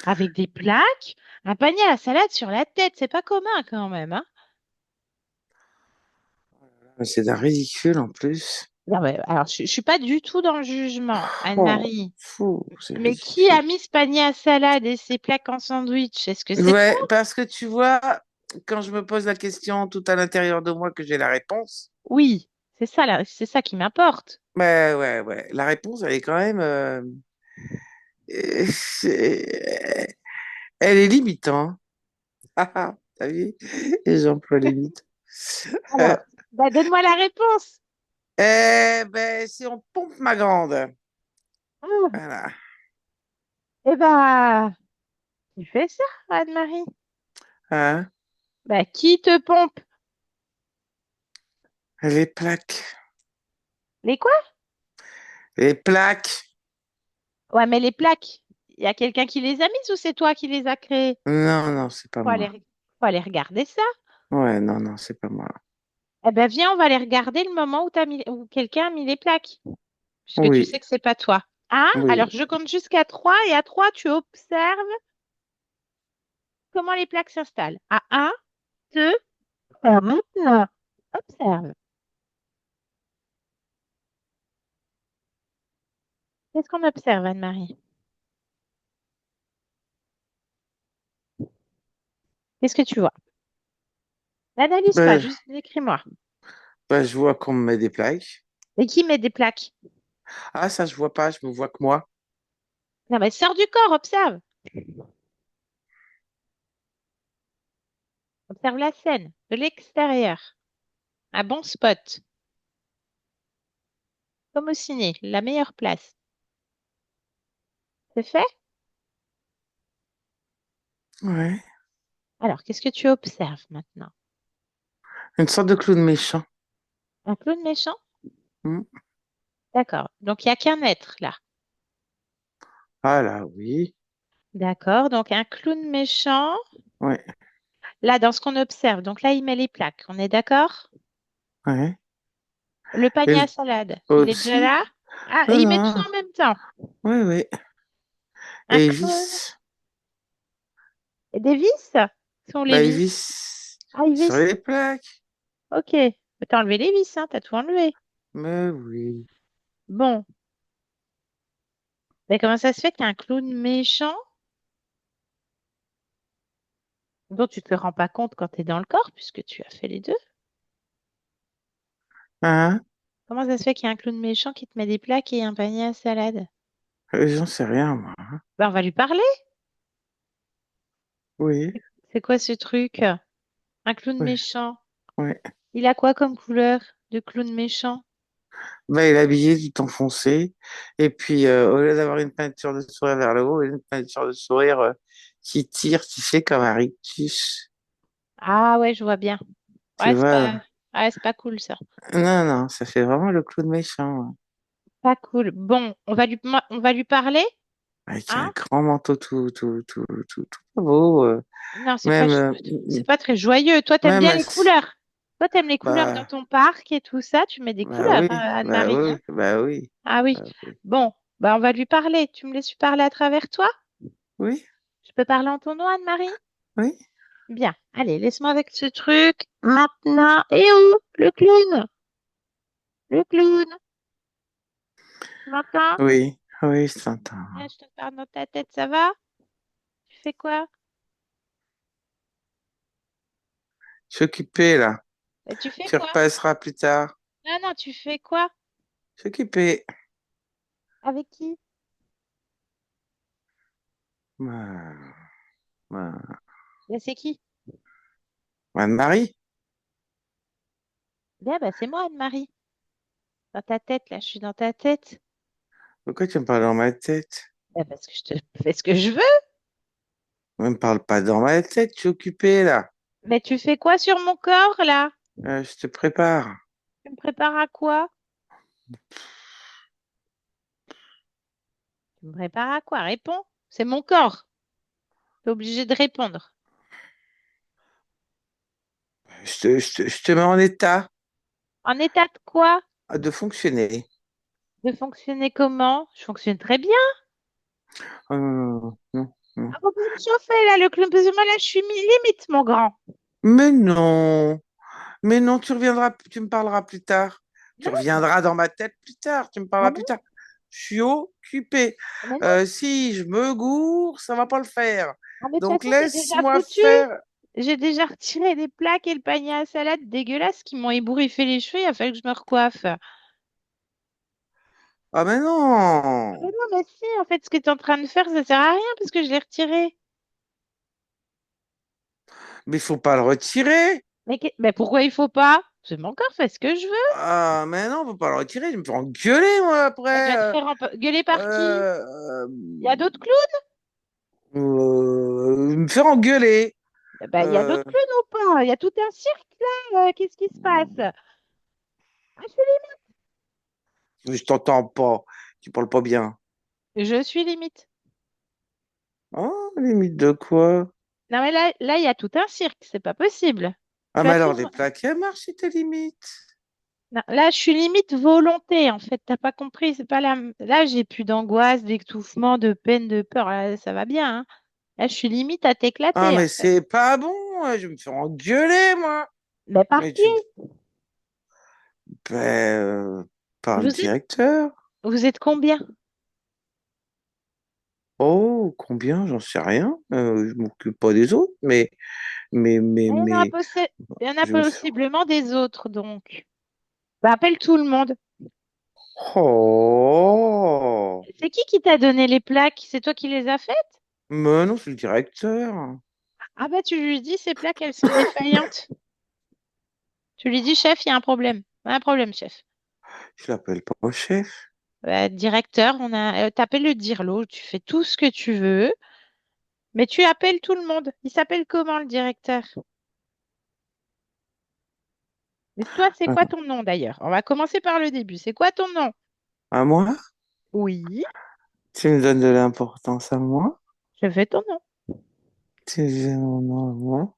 Avec des plaques, un panier à salade sur la tête, c'est pas commun quand même, hein? C'est d'un ridicule en plus. Non, mais alors, je suis pas du tout dans le jugement, Oh, Anne-Marie. fou, c'est Mais qui a ridicule. mis ce panier à salade et ces plaques en sandwich? Est-ce que c'est toi? Ouais, parce que tu vois, quand je me pose la question tout à l'intérieur de moi que j'ai la réponse, Oui, c'est ça là, c'est ça qui m'importe. ouais, la réponse, elle est quand même, c'est- elle est limitante. Ah, ah, t'as vu? Et j'emploie les mythes. Alors, bah, donne-moi la réponse. Eh ben, si on pompe ma grande, Ah, voilà, eh ben, tu fais ça, Anne-Marie. hein, Bah, qui te pompe? les plaques, Les quoi? les plaques. Ouais, mais les plaques, il y a quelqu'un qui les a mises ou c'est toi qui les as créées? Non, non, c'est pas Faut aller, moi. faut aller regarder ça. Ouais, non, non, c'est pas moi. Eh ben, viens, on va aller regarder le moment où, où quelqu'un a mis les plaques, puisque tu Oui, sais que c'est pas toi. Hein? oui. Alors, je compte jusqu'à 3 et à 3, tu observes comment les plaques s'installent. À un, 2, 3, maintenant. Observe. Qu'est-ce qu'on observe, Anne-Marie? Qu'est-ce que tu vois? N'analyse pas, Ben, juste décris-moi. ben, je vois qu'on me met des plaques. Et qui met des plaques? Ah, ça, je vois pas, je me vois que moi. Non, mais sors du corps, observe. Observe la scène, de l'extérieur. Un bon spot. Comme au ciné, la meilleure place. C'est fait? Ouais. Alors, qu'est-ce que tu observes maintenant? Une sorte de clown méchant. Un clown méchant? Hmm. D'accord. Donc, il n'y a qu'un être là. Ah là, oui. D'accord. Donc, un clown méchant. Ouais, Là, dans ce qu'on observe. Donc, là, il met les plaques. On est d'accord? ouais. Le Et panier à salade, il est déjà aussi, là? Ah, et non, il met tout non, en même temps. ouais, ouais. Un Et il clown. visse. Et des vis? Sont les Bah, il vis? visse Ah, il sur visse. les plaques. Ok. Mais t'as enlevé les vis, hein? T'as tout enlevé. Mais oui. Bon. Mais comment ça se fait qu'un clown méchant, dont tu te rends pas compte quand tu es dans le corps, puisque tu as fait les deux, Hein? comment ça se fait qu'il y a un clown méchant qui te met des plaques et un panier à salade? J'en sais rien, moi. Ben, on va lui parler. Oui, C'est quoi ce truc? Un clown oui, méchant. ouais. Il a quoi comme couleur de clown méchant? Bah, il est habillé tout enfoncé. Et puis, au lieu d'avoir une peinture de sourire vers le haut, il a une peinture de sourire qui tire, tu sais, comme un rictus. Ah ouais, je vois bien. Tu vois? Ouais, c'est pas cool ça. Non, non, ça fait vraiment le clown méchant, ouais. Pas cool. Bon, on va lui parler, Avec hein? un grand manteau tout pas beau. Non, Même, c'est pas très joyeux. Toi, t'aimes même, bien les couleurs. Toi, t'aimes les couleurs dans bah, ton parc et tout ça. Tu mets des bah couleurs, oui, hein, bah Anne-Marie, hein? oui, bah oui, Ah oui. bah oui. Bon, bah on va lui parler. Tu me laisses lui parler à travers toi? Oui, Je peux parler en ton nom, Anne-Marie? oui, Bien. Allez, laisse-moi avec ce truc. Maintenant. Et où? Le clown. Le clown. Tu m'entends? oui, oui, je t'entends. Viens, je te parle dans ta tête, ça va? Tu fais quoi? Je suis occupé, là. Bah, tu fais Tu quoi? repasseras plus tard. Non, non, tu fais quoi? Je suis occupé. Avec qui? Ma, ma, Bah, c'est qui? Anne-Marie? Bien, bah, c'est moi, Anne-Marie. Dans ta tête, là, je suis dans ta tête. Pourquoi tu me parles dans ma tête? Bah, parce que je te fais ce que je veux. Ne me parle pas dans ma tête, je suis occupé, là. Mais tu fais quoi sur mon corps, là? Je te prépare. Tu me prépares à quoi? Tu me prépares à quoi? Réponds. C'est mon corps. T'es obligé de répondre. Je te mets en état. En état de quoi? de fonctionner. De fonctionner comment? Je fonctionne très bien. Non, non, non. Ah, faut pas me chauffer là, le clown, parce que moi là, je suis limite, mon grand. Mais non, mais non, tu reviendras, tu me parleras plus tard. Tu Non, reviendras dans ma tête plus tard, tu me ah parleras plus non, tard. Je suis occupée. mais non. Si je me gourre, ça va pas le faire. Ah, mais de toute Donc façon, c'est déjà laisse-moi foutu. faire. J'ai déjà retiré les plaques et le panier à salade dégueulasse qui m'ont ébouriffé les cheveux. Il a fallu que je me recoiffe. Ah, Ah mais mais non, non, mais si, en fait, ce que tu es en train de faire, ça sert à rien parce que je l'ai retiré. mais il faut pas le retirer. Mais pourquoi il faut pas? Je vais encore faire ce que je veux. Ah mais non, faut pas le retirer. Je vais me faire engueuler moi Mais tu après. vas te faire gueuler par qui? Euh, Il y a d'autres clowns? me faire engueuler. Ben, il y a Euh, d'autres clowns ou pas? Il y a tout un cirque là. Qu'est-ce qui se passe? Ah, je t'entends pas. Tu parles pas bien. je suis limite. Oh, limite de quoi? Non, mais là, il y a tout un cirque. C'est pas possible. Ah, Tu mais as tout. alors, les plaques, elles marchent, c'est tes limites. Non, là, je suis limite volonté, en fait. T'as pas compris. C'est pas là. Là, j'ai plus d'angoisse, d'étouffement, de peine, de peur. Là, ça va bien, hein. Là, je suis limite à Ah, t'éclater, en mais fait. c'est pas bon. Je vais me faire engueuler, moi. Mais par Mais qui? tu, ben, par le Vous êtes, directeur. vous êtes combien? Oh, combien? J'en sais rien. Je m'occupe pas des autres, Il y en a mais, il y en a je vais me faire. possiblement des autres, donc. Bah, appelle tout le monde. Oh, C'est qui t'a donné les plaques? C'est toi qui les as faites? mais non, c'est le directeur. Ah bah, tu lui dis, ces plaques, elles sont défaillantes. Tu lui dis, chef, il y a un problème. Un problème, chef. Je l'appelle pas au chef. Directeur, t'appelles le dirlo, tu fais tout ce que tu veux, mais tu appelles tout le monde. Il s'appelle comment, le directeur? Et toi, c'est Euh, quoi ton nom d'ailleurs? On va commencer par le début. C'est quoi ton nom? À moi? Oui, Tu me donnes de l'importance à moi? je fais ton nom. Tu veux mon nom à moi?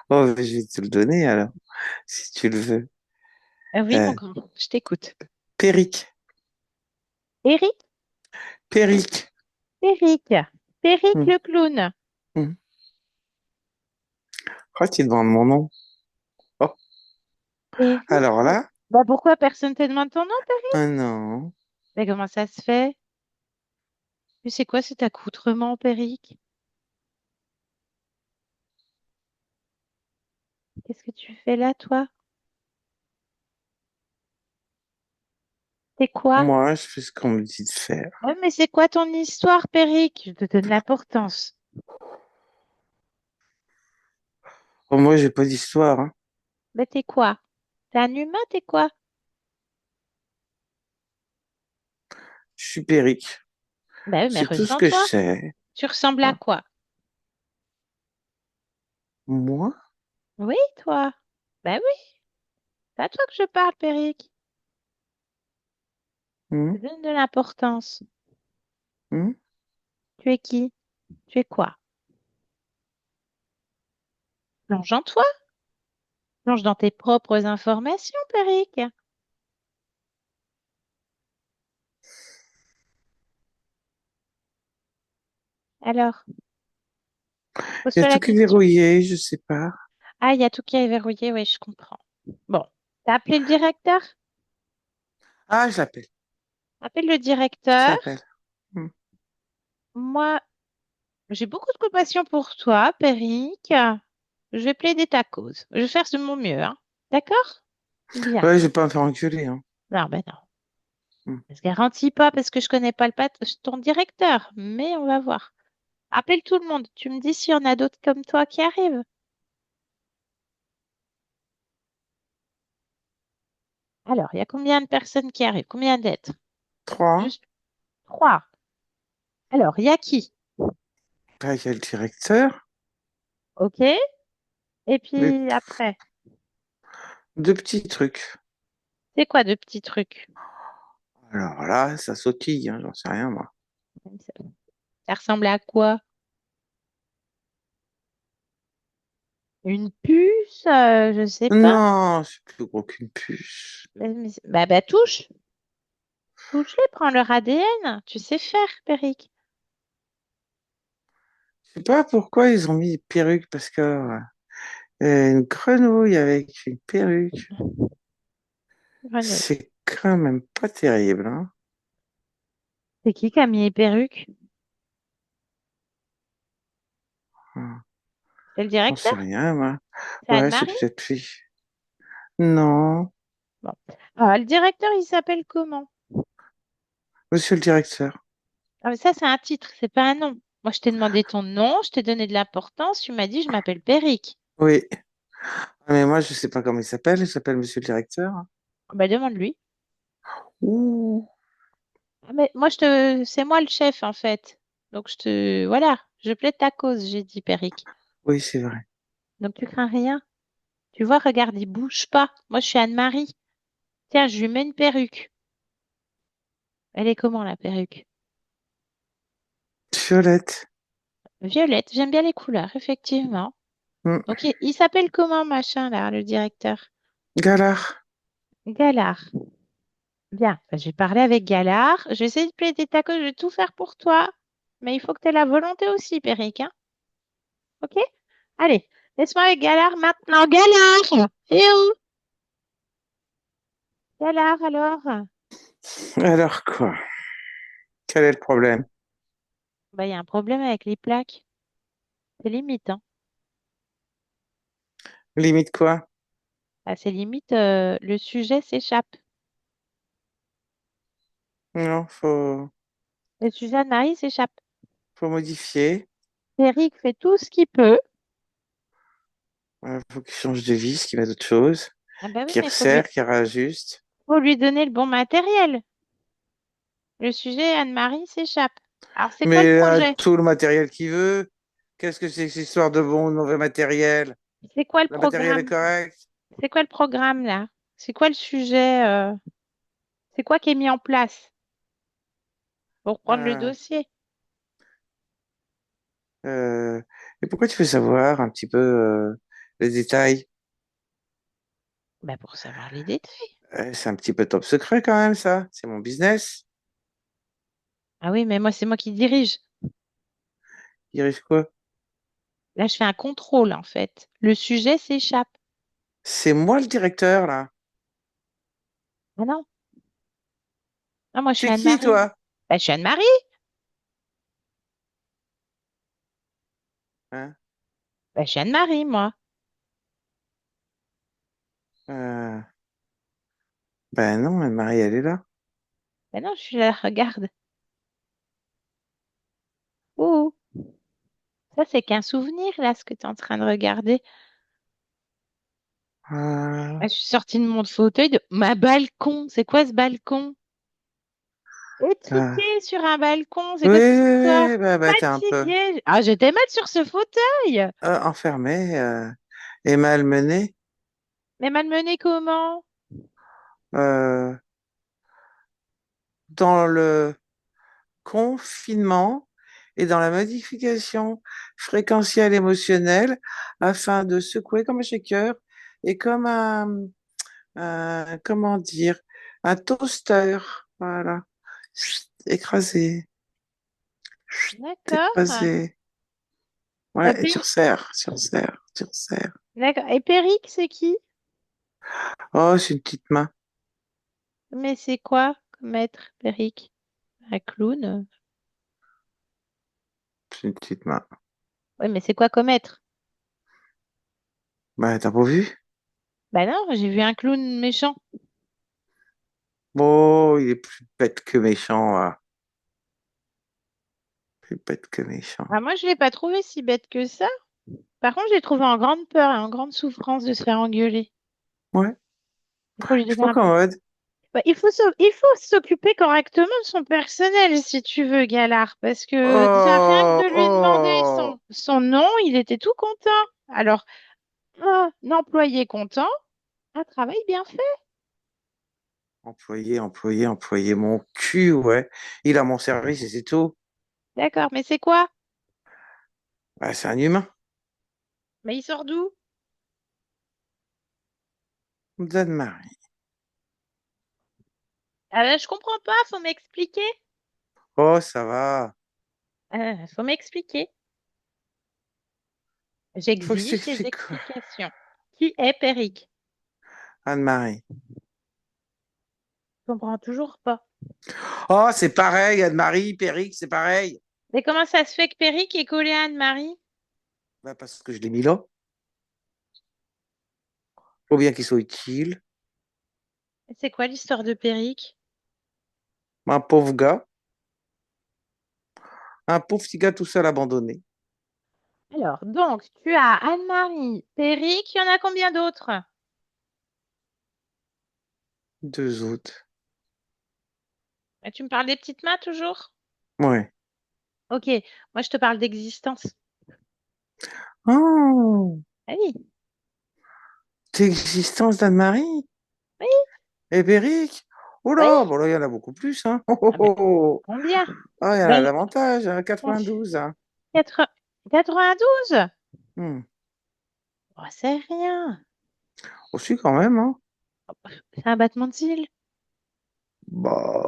Oh, je vais te le donner alors, si tu le veux. Oui, mon Euh, grand, je t'écoute. Péric. Eric? Péric. Eric. Eric Hmm, le clown. hmm. Oh, tu demandes mon nom. Oh, Eric. alors là, Bah pourquoi personne te demande ton nom, Père? ah non. Mais comment ça se fait? Mais c'est quoi cet accoutrement, Péric? Qu'est-ce que tu fais là, toi? C'est quoi? Moi, je fais ce qu'on me dit de faire. Ouais, mais c'est quoi ton histoire, Péric? Je te donne l'importance. Oh, moi, j'ai pas d'histoire, hein. Mais t'es quoi? T'es un humain, t'es quoi? Je suis Péric. Bah oui, mais C'est tout ce que je ressens-toi. sais. Tu ressembles à Hein. quoi? Moi? Oui, toi. Bah oui, c'est à toi que je parle, Péric. Hmm, Je te donne de l'importance. hmm. Tu es qui? Tu es quoi? Plonge en toi. Plonge dans tes propres informations, Péric. Alors, Il y a pose-toi la tout qui est question. verrouillé, je sais pas. Ah, il y a tout qui est verrouillé, oui, je comprends. Bon, t'as appelé le directeur? Ah, je l'appelle. Appelle le Je directeur. l'appelle. Hmm. Moi, j'ai beaucoup de compassion pour toi, Péric. Je vais plaider ta cause. Je vais faire de mon mieux, hein. D'accord? Bien. Ouais, je vais pas me faire engueuler, hein. Non, ben non. Hmm. Je garantis pas parce que je connais pas ton directeur, mais on va voir. Appelle tout le monde. Tu me dis s'il y en a d'autres comme toi qui arrivent. Alors, il y a combien de personnes qui arrivent? Combien d'êtres? 3. Juste trois. Alors, il y a qui? Bah, il y a le directeur. OK? Et Les puis après, deux petits trucs. c'est quoi de petits trucs? Alors là, ça sautille, hein, j'en sais rien, moi. Ça ressemble à quoi? Une puce, je sais pas. Non, c'est plus gros qu'une puce. Bah, touche. Touche-les, prends leur ADN. Tu sais faire, Peric. Je sais pas pourquoi ils ont mis des perruques, parce que une grenouille avec une perruque, Grenouille. c'est quand même pas terrible, hein. C'est qui a mis les perruques? Hmm, C'est le j'en sais directeur? rien, moi. C'est Ouais, c'est Anne-Marie? peut-être lui. Non, Bon. Ah, le directeur, il s'appelle comment? monsieur le directeur. Ah, mais ça, c'est un titre, c'est pas un nom. Moi, je t'ai demandé ton nom, je t'ai donné de l'importance, tu m'as dit, je m'appelle Peric. Oui. Mais moi, je sais pas comment il s'appelle monsieur le directeur. Bah, demande-lui. Ouh, Ah, mais moi, c'est moi le chef, en fait. Donc, voilà, je plaide ta cause, j'ai dit, Peric. oui, c'est vrai. Donc, tu crains rien. Tu vois, regarde, il bouge pas. Moi, je suis Anne-Marie. Tiens, je lui mets une perruque. Elle est comment, la perruque? Violette. Violette, j'aime bien les couleurs, effectivement. Hmm. Donc, il s'appelle comment, machin, là, le directeur? Galard. Galard. Bien, bah, je vais parler avec Galard. Je vais essayer de plaider ta cause, je vais tout faire pour toi. Mais il faut que tu aies la volonté aussi, Péric, hein? Ok? Allez, laisse-moi avec Galard maintenant. Galard! Eh oh! Galard, alors? Alors quoi? Quel est le problème? Bah, il y a un problème avec les plaques. C'est limite, hein? Limite quoi? Ah, c'est limite, le sujet s'échappe. Non, Le sujet de Marie s'échappe. faut modifier. Péric fait tout ce qu'il peut. Faut qu'il change de vis, qu'il mette autre chose, Ah bah oui, qu'il mais resserre, qu'il réajuste. faut lui donner le bon matériel. Le sujet Anne-Marie s'échappe. Alors, c'est quoi le Mais projet? tout le matériel qu'il veut. Qu'est-ce que c'est que cette histoire de bon ou de mauvais matériel? C'est quoi le Le matériel est programme? correct. C'est quoi le programme là? C'est quoi le sujet? C'est quoi qui est mis en place pour prendre le Euh, dossier? euh, et pourquoi tu veux savoir un petit peu les détails? Bah pour savoir les détails. C'est un petit peu top secret quand même, ça. C'est mon business. Ah oui, mais moi, c'est moi qui dirige. Il risque quoi? Là, je fais un contrôle en fait. Le sujet s'échappe. C'est moi le directeur, là. Ah non, non, moi, je suis T'es qui, Anne-Marie. toi? Bah, je suis Anne-Marie. Hein? Bah, je suis Anne-Marie, moi. Euh, ben non, Marie, elle est là. Bah non, je suis là, regarde. Oh, ça, c'est qu'un souvenir là, ce que tu es en train de regarder. Euh, Ah, je suis sortie de mon fauteuil de ma balcon. C'est quoi ce balcon? euh, Étriqué sur un balcon. C'est oui, quoi oui, cette histoire? oui, bah, t'es un peu Fatiguée. Ah, j'étais mal sur ce fauteuil. enfermé et malmené. Mais malmené comment? Euh, dans le confinement et dans la modification fréquentielle émotionnelle afin de secouer comme un shaker et comme comment dire, un toaster. Voilà. Chut, écrasé. Chut, D'accord. écrasé. Et Ouais, et puis, tu resserres, tu resserres. d'accord. Et Péric, c'est qui? Oh, c'est une petite main. Mais c'est quoi comme maître, Péric? Un clown? C'est une petite main. Oui, mais c'est quoi comme maître? Bah, t'as pas vu? Bah non, j'ai vu un clown méchant. Bon, il est plus bête que méchant, là. Plus bête que méchant. Ah, moi, je l'ai pas trouvé si bête que ça. Par contre, j'ai trouvé en grande peur et en grande souffrance de se faire engueuler. Ouais, Il faut lui je suis donner pas un... commode. Bah, il faut s'occuper correctement de son personnel, si tu veux, Galard. Parce que déjà, rien que Oh, de lui demander oh. son nom, il était tout content. Alors, un employé content, un travail bien fait. Employé, employé, employé, mon cul, ouais. Il a mon service et c'est tout. D'accord, mais c'est quoi? Bah, c'est un humain. Mais il sort d'où? d'Anne-Marie. Ah ben, je comprends pas, faut m'expliquer. Oh, ça va. Faut m'expliquer. Faut que je J'exige des t'explique quoi? explications. Qui est Péric? Anne-Marie. Je comprends toujours pas. Oh, c'est pareil, Anne-Marie, Péric, c'est pareil. Mais comment ça se fait que Péric est collé à Anne-Marie? Bah, parce que je l'ai mis là. Faut bien qu'il soit utile. C'est quoi l'histoire de Péric? Un pauvre gars. Un pauvre petit gars tout seul abandonné. Alors, donc, tu as Anne-Marie, Péric, il y en a combien d'autres? Deux autres. Et tu me parles des petites mains toujours? Ouais. Ok, moi je te parle d'existence. Oh, Ah oui, l'existence d'Anne-Marie oui, et Péric. Oh oui. là, bon là, il y en a beaucoup plus, hein. Oh, oh, Ah ben, oh. combien? Ah, il y en a Ben, davantage, hein, 92, hein. 92? Hmm. Oh, c'est rien. Aussi quand même, hein. C'est un battement de cils.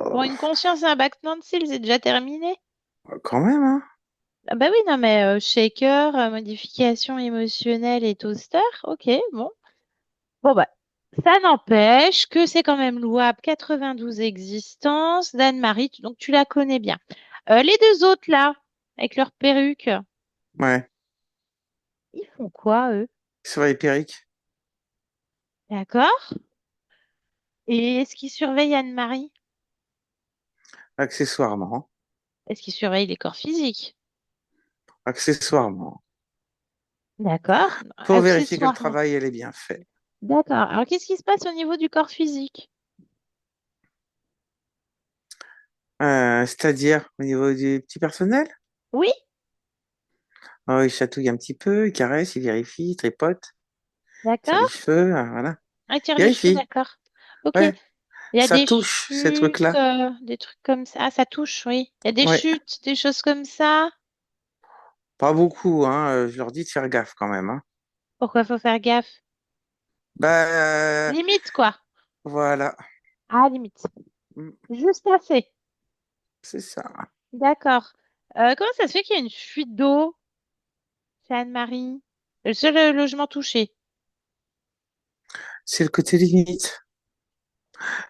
Pour Bah, une conscience, un battement de cils, c'est déjà terminé. quand même, hein. Ah bah oui, non mais shaker, modification émotionnelle et toaster, ok, bon. Bon bah, ça n'empêche que c'est quand même louable. 92 existences d'Anne-Marie, donc tu la connais bien. Les deux autres là, avec leurs perruques, Ouais, ils font quoi eux? c'est vrai, Péric. D'accord? Et est-ce qu'ils surveillent Anne-Marie? Accessoirement. Est-ce qu'ils surveillent les corps physiques? Accessoirement. D'accord? Pour vérifier que le Accessoirement. travail, elle est bien fait. D'accord. Alors qu'est-ce qui se passe au niveau du corps physique? C'est-à-dire au niveau du petit personnel. Oui? Oh, il chatouille un petit peu, il caresse, il vérifie, il tripote, il tire les D'accord? cheveux, voilà. Ah, il tire les cheveux, Vérifie. d'accord. Ok. Ouais, Il y a ça des touche, ces chutes, trucs-là. des trucs comme ça. Ah, ça touche, oui. Il y a des Ouais, chutes, des choses comme ça. pas beaucoup, hein. Je leur dis de faire gaffe quand même, hein. Pourquoi faut faire gaffe? Bah, Limite, quoi. voilà. Ah, limite. Mm, Juste assez. c'est ça. D'accord. Comment ça se fait qu'il y a une fuite d'eau chez Anne-Marie? Le seul logement touché. C'est le côté limite.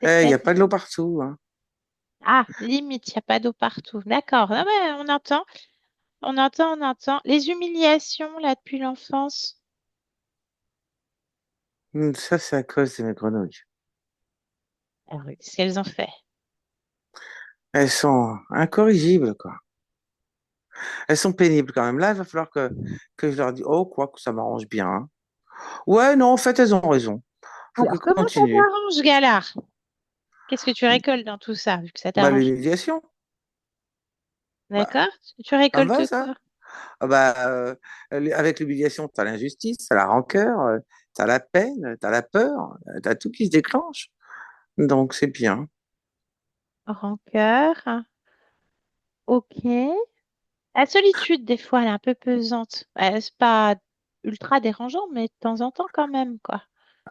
Il n'y a pas de C'est-à-dire. l'eau partout, hein. Ah, limite, il n'y a pas d'eau partout. D'accord. Ah ouais, on entend, on entend, on entend. Les humiliations, là, depuis l'enfance. Ça, c'est à cause de mes grenouilles. Alors, qu'est-ce qu'elles ont fait? Elles sont incorrigibles, quoi. Elles sont pénibles quand même. Là, il va falloir que je leur dise, oh, quoi, que ça m'arrange bien, hein. Ouais, non, en fait, elles ont raison. Faut Alors, qu'elles comment ça continuent. t'arrange, Galard? Qu'est-ce que tu récoltes dans tout ça, vu que ça Bah, t'arrange? l'humiliation, bah, D'accord? Tu ça me va, récoltes ça. quoi? Ah bah, avec l'humiliation, t'as l'injustice, t'as la rancœur, t'as la peine, t'as la peur, t'as tout qui se déclenche. Donc, c'est bien. Rancœur. Ok. La solitude, des fois, elle est un peu pesante. C'est pas ultra dérangeant, mais de temps en temps quand même, quoi.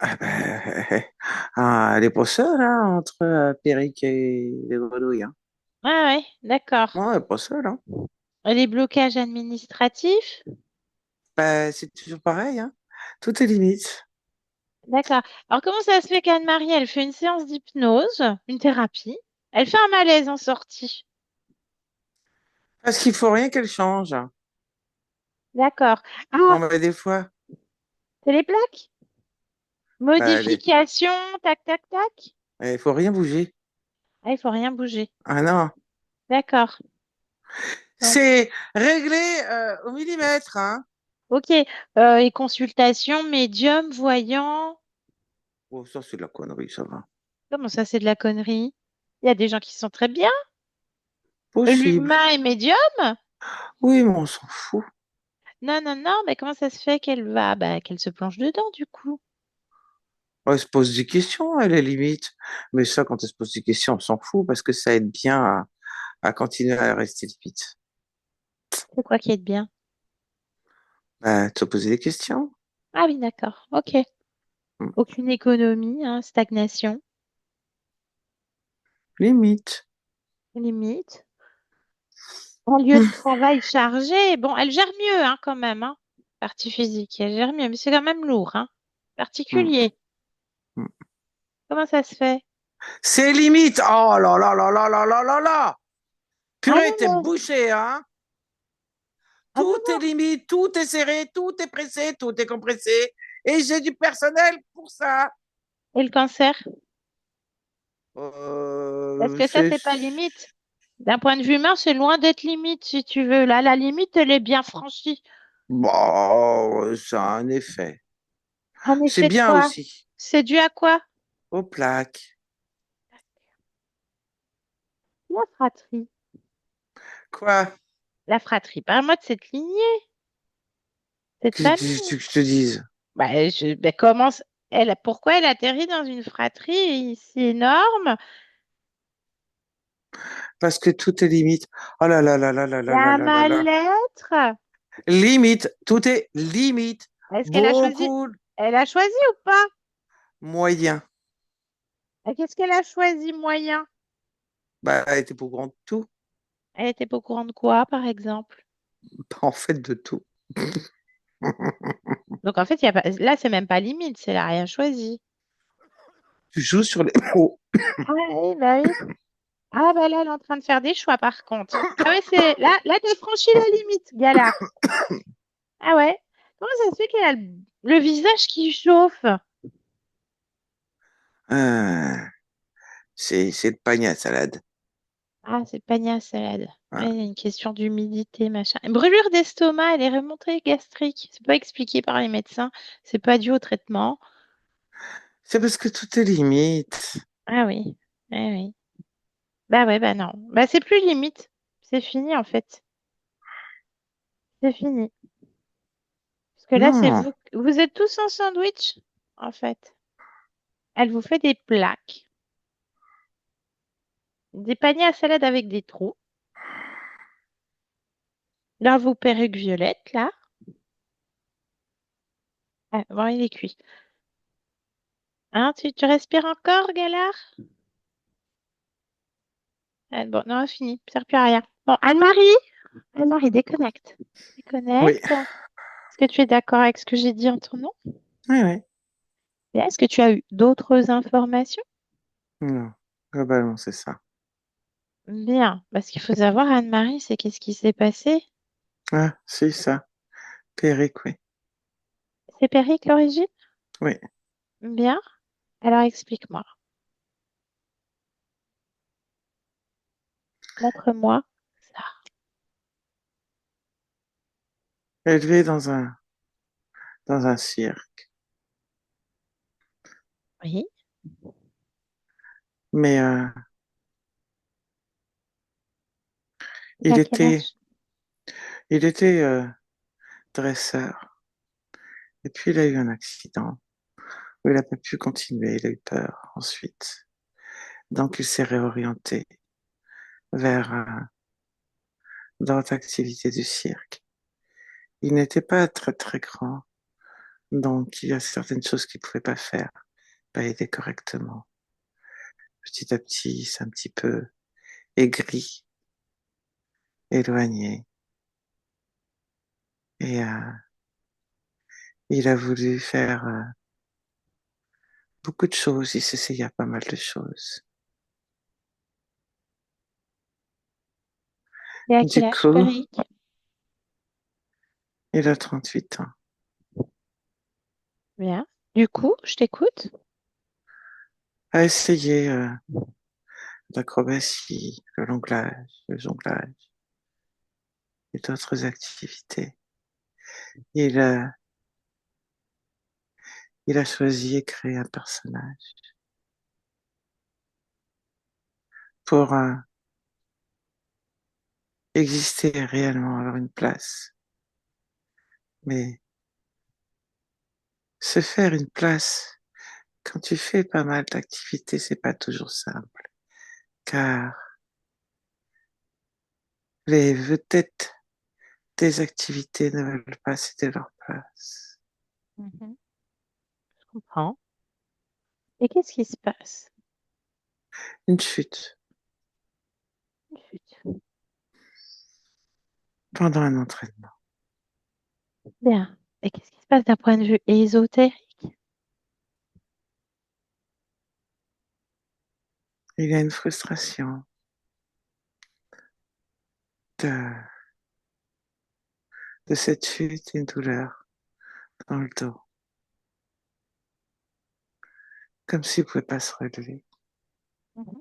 Ah bah, elle est pas seule, hein, entre Péric et les grenouilles, hein. Ouais, ouais, d'accord. Non, elle est pas seule, hein. Les blocages administratifs? Bah, c'est toujours pareil, hein. Tout est limite. D'accord. Alors, comment ça se fait qu'Anne-Marie, elle fait une séance d'hypnose, une thérapie? Elle fait un malaise en sortie. Parce qu'il faut rien qu'elle change. D'accord. Ah, Non, mais des fois, c'est les plaques? bah, Modification, tac, tac, tac. il faut rien bouger. Ah, il faut rien bouger. Ah non. D'accord. Donc, C'est réglé au millimètre, hein. ok. Et consultation, médium, voyant. Oh, ça, c'est de la connerie, ça va. Comment ça, c'est de la connerie? Il y a des gens qui sont très bien. Possible. L'humain est médium? Oui, mais on s'en fout. Non, non, non, mais comment ça se fait qu'elle va, bah, qu'elle se plonge dedans, du coup? Elle se pose des questions, elle est limite. Mais ça, quand elle se pose des questions, on s'en fout parce que ça aide bien à continuer à rester limite. C'est quoi qui est de bien? Bah, de se poser des questions. Ah oui, d'accord. Ok. Aucune économie, hein, stagnation, Limite. limite. Un lieu de travail chargé. Bon, elle gère mieux, hein, quand même, hein. Partie physique, elle gère mieux, mais c'est quand même lourd, hein. Mm. Particulier. Mm. Comment ça se fait? C'est limite. Oh là là là là là là là là. Ah Purée, non, t'es non. bouché, hein? Ah non, Tout est non. limite, tout est serré, tout est pressé, tout est compressé. Et j'ai du personnel pour ça. Et le cancer? Est-ce que ça, C'est c'est pas limite? D'un point de vue humain, c'est loin d'être limite, si tu veux. Là, la limite, elle est bien franchie. bon, ça a un effet. Un C'est effet de bien quoi? aussi. C'est dû à quoi? Aux plaques. La fratrie. Quoi? La fratrie, parle-moi de cette lignée, cette Qu'est-ce que famille. tu veux que je te dise? Pourquoi elle atterrit dans une fratrie si énorme? Parce que tout est limite. Oh là là là là là Il y là a là un là là là. mal-être. Limite, tout est limite. Est-ce qu'elle a choisi? Beaucoup Elle a choisi ou pas? moyen. Et qu'est-ce qu'elle a choisi moyen? Bah, elle était pas au courant de tout. Elle était pas au courant de quoi, par exemple? En fait, de tout. Donc en fait, il y a pas... là, c'est même pas limite, c'est elle a rien choisi. Tu joues sur les mots. Ah oui, bah oui. Ah bah là, elle est en train de faire des choix par contre. Ah ouais, c'est là, t'as franchi la limite, Gala. Ah ouais. Comment ça se fait qu'elle a le visage qui chauffe? Ah, c'est le panier à salade. Ah, c'est panier à salade. Ah. Ouais, il y a une question d'humidité, machin. Brûlure d'estomac, elle est remontée gastrique. C'est pas expliqué par les médecins. C'est pas dû au traitement. C'est parce que tout est limite. Ah oui. Ah oui. Bah ouais, bah non. Bah c'est plus limite. C'est fini en fait. C'est fini. Parce que là, c'est Non. vous. Vous êtes tous en sandwich, en fait. Elle vous fait des plaques. Des paniers à salade avec des trous. Là, vos perruques violettes, là. Ah, bon, il est cuit. Hein, tu respires encore, Galard? Ah, bon, non, fini. Ça sert plus à rien. Bon, Anne-Marie. Anne-Marie, déconnecte. Oui. Déconnecte. Est-ce que tu es d'accord avec ce que j'ai dit en ton nom? Oui, oui. Et est-ce que tu as eu d'autres informations? Non. Globalement, c'est ça. Bien. Parce qu'il faut savoir, Anne-Marie, c'est qu'est-ce qui s'est passé? Ah, c'est ça. Péric, oui. C'est Péric l'origine? Oui. Bien. Alors explique-moi. Montre-moi ça. Élevé dans un cirque. Oui. Mais Il il a quel était, âge? il était dresseur. Et puis, il a eu un accident où il n'a pas pu continuer. Il a eu peur ensuite. Donc, il s'est réorienté vers d'autres activités du cirque. Il n'était pas très, très grand. Donc, il y a certaines choses qu'il ne pouvait pas faire, pas aider correctement. Petit à petit, c'est un petit peu aigri, éloigné. Et il a voulu faire beaucoup de choses. Il s'essaya pas mal de choses. Et à quel Du âge, coup, Péric? il a 38 ans. Bien. Du coup, je t'écoute. A essayé l'acrobatie, le jonglage et d'autres activités. Il, euh, il a choisi et créé un personnage pour exister réellement, avoir une place. Mais se faire une place quand tu fais pas mal d'activités, c'est pas toujours simple, car les vedettes des activités ne veulent pas céder leur place. Mhm. Je comprends. Et qu'est-ce qui se passe? Une chute Une chute. pendant un entraînement. Bien. Et qu'est-ce qui se passe d'un point de vue ésotérique? Il y a une frustration de, de cette chute, une douleur dans le dos, comme s'il ne pouvait pas se relever. Mhm.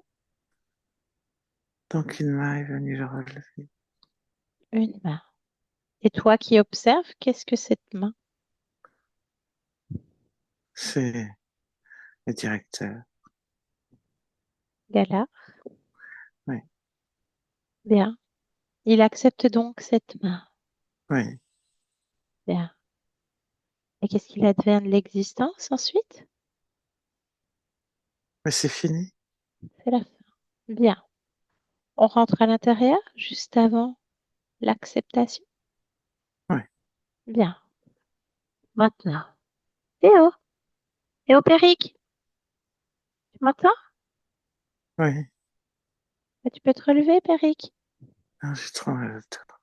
Donc une main est venue le relever. Une main. Et toi qui observes, qu'est-ce que cette main? C'est le directeur. Gala. Oui, Bien. Il accepte donc cette main. oui. Bien. Et qu'est-ce qu'il advient de l'existence ensuite? Mais c'est fini. C'est la fin. Bien. On rentre à l'intérieur juste avant l'acceptation. Oui, Bien. Maintenant. Théo. Théo Péric. Tu m'entends? oui. Ah, tu peux te relever, Péric? Non, j'ai trop mal au dos.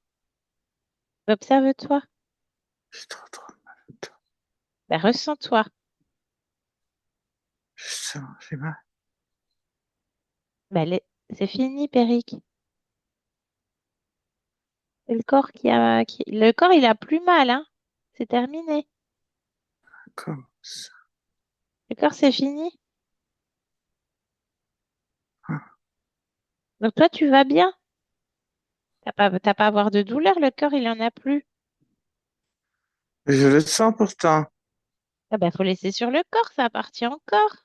Observe-toi. J'ai trop mal au dos. Ben, ressens-toi. Je sens, j'ai mal. Ben, c'est fini, Péric. C'est le corps le corps, il a plus mal, hein. C'est terminé. Comme ça. Le corps, c'est fini. Ah, Donc toi, tu vas bien. T'as pas à avoir de douleur. Le corps, il en a plus. je le sens pourtant. Ah ben, faut laisser sur le corps. Ça appartient au corps.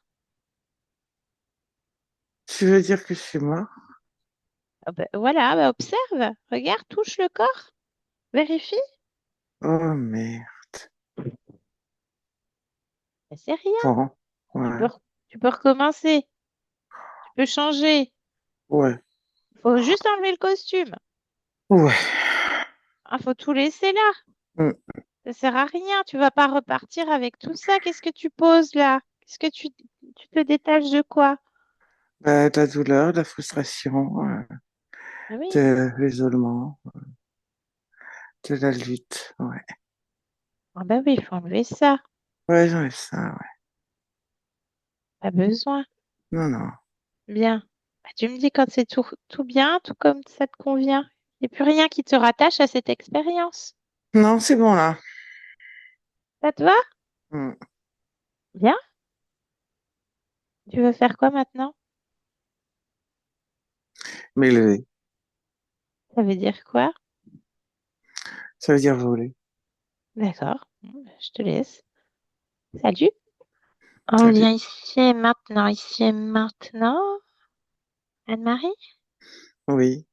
Tu veux dire que je suis mort? Ah ben, voilà, ben, observe. Regarde, touche le corps. Vérifie. Oh merde. Ben, c'est rien. Bon, Tu peux, ouais, re- tu peux recommencer. Tu peux changer. ouais, Faut juste enlever le costume. ouais. Ah, faut tout laisser là. Hmm. Ça sert à rien. Tu vas pas repartir avec tout ça. Qu'est-ce que tu poses là? Qu'est-ce que tu te détaches de quoi? Bah, de la douleur, de la frustration, Ah oui. de l'isolement, de la lutte. Ouais, Ah bah oui, il faut enlever ça. ouais, j'enlève ça, ouais. Pas besoin. Non, non. Bien. Bah, tu me dis quand c'est tout bien, tout comme ça te convient. Il n'y a plus rien qui te rattache à cette expérience. Non, c'est bon là. Ça te va? Hmm. Bien. Tu veux faire quoi maintenant? M'élever, Ça veut dire quoi? ça veut dire voler. D'accord. Bon, bah, je te laisse. Salut. On Salut. vient ici et maintenant, ici et maintenant. Anne-Marie, Oui,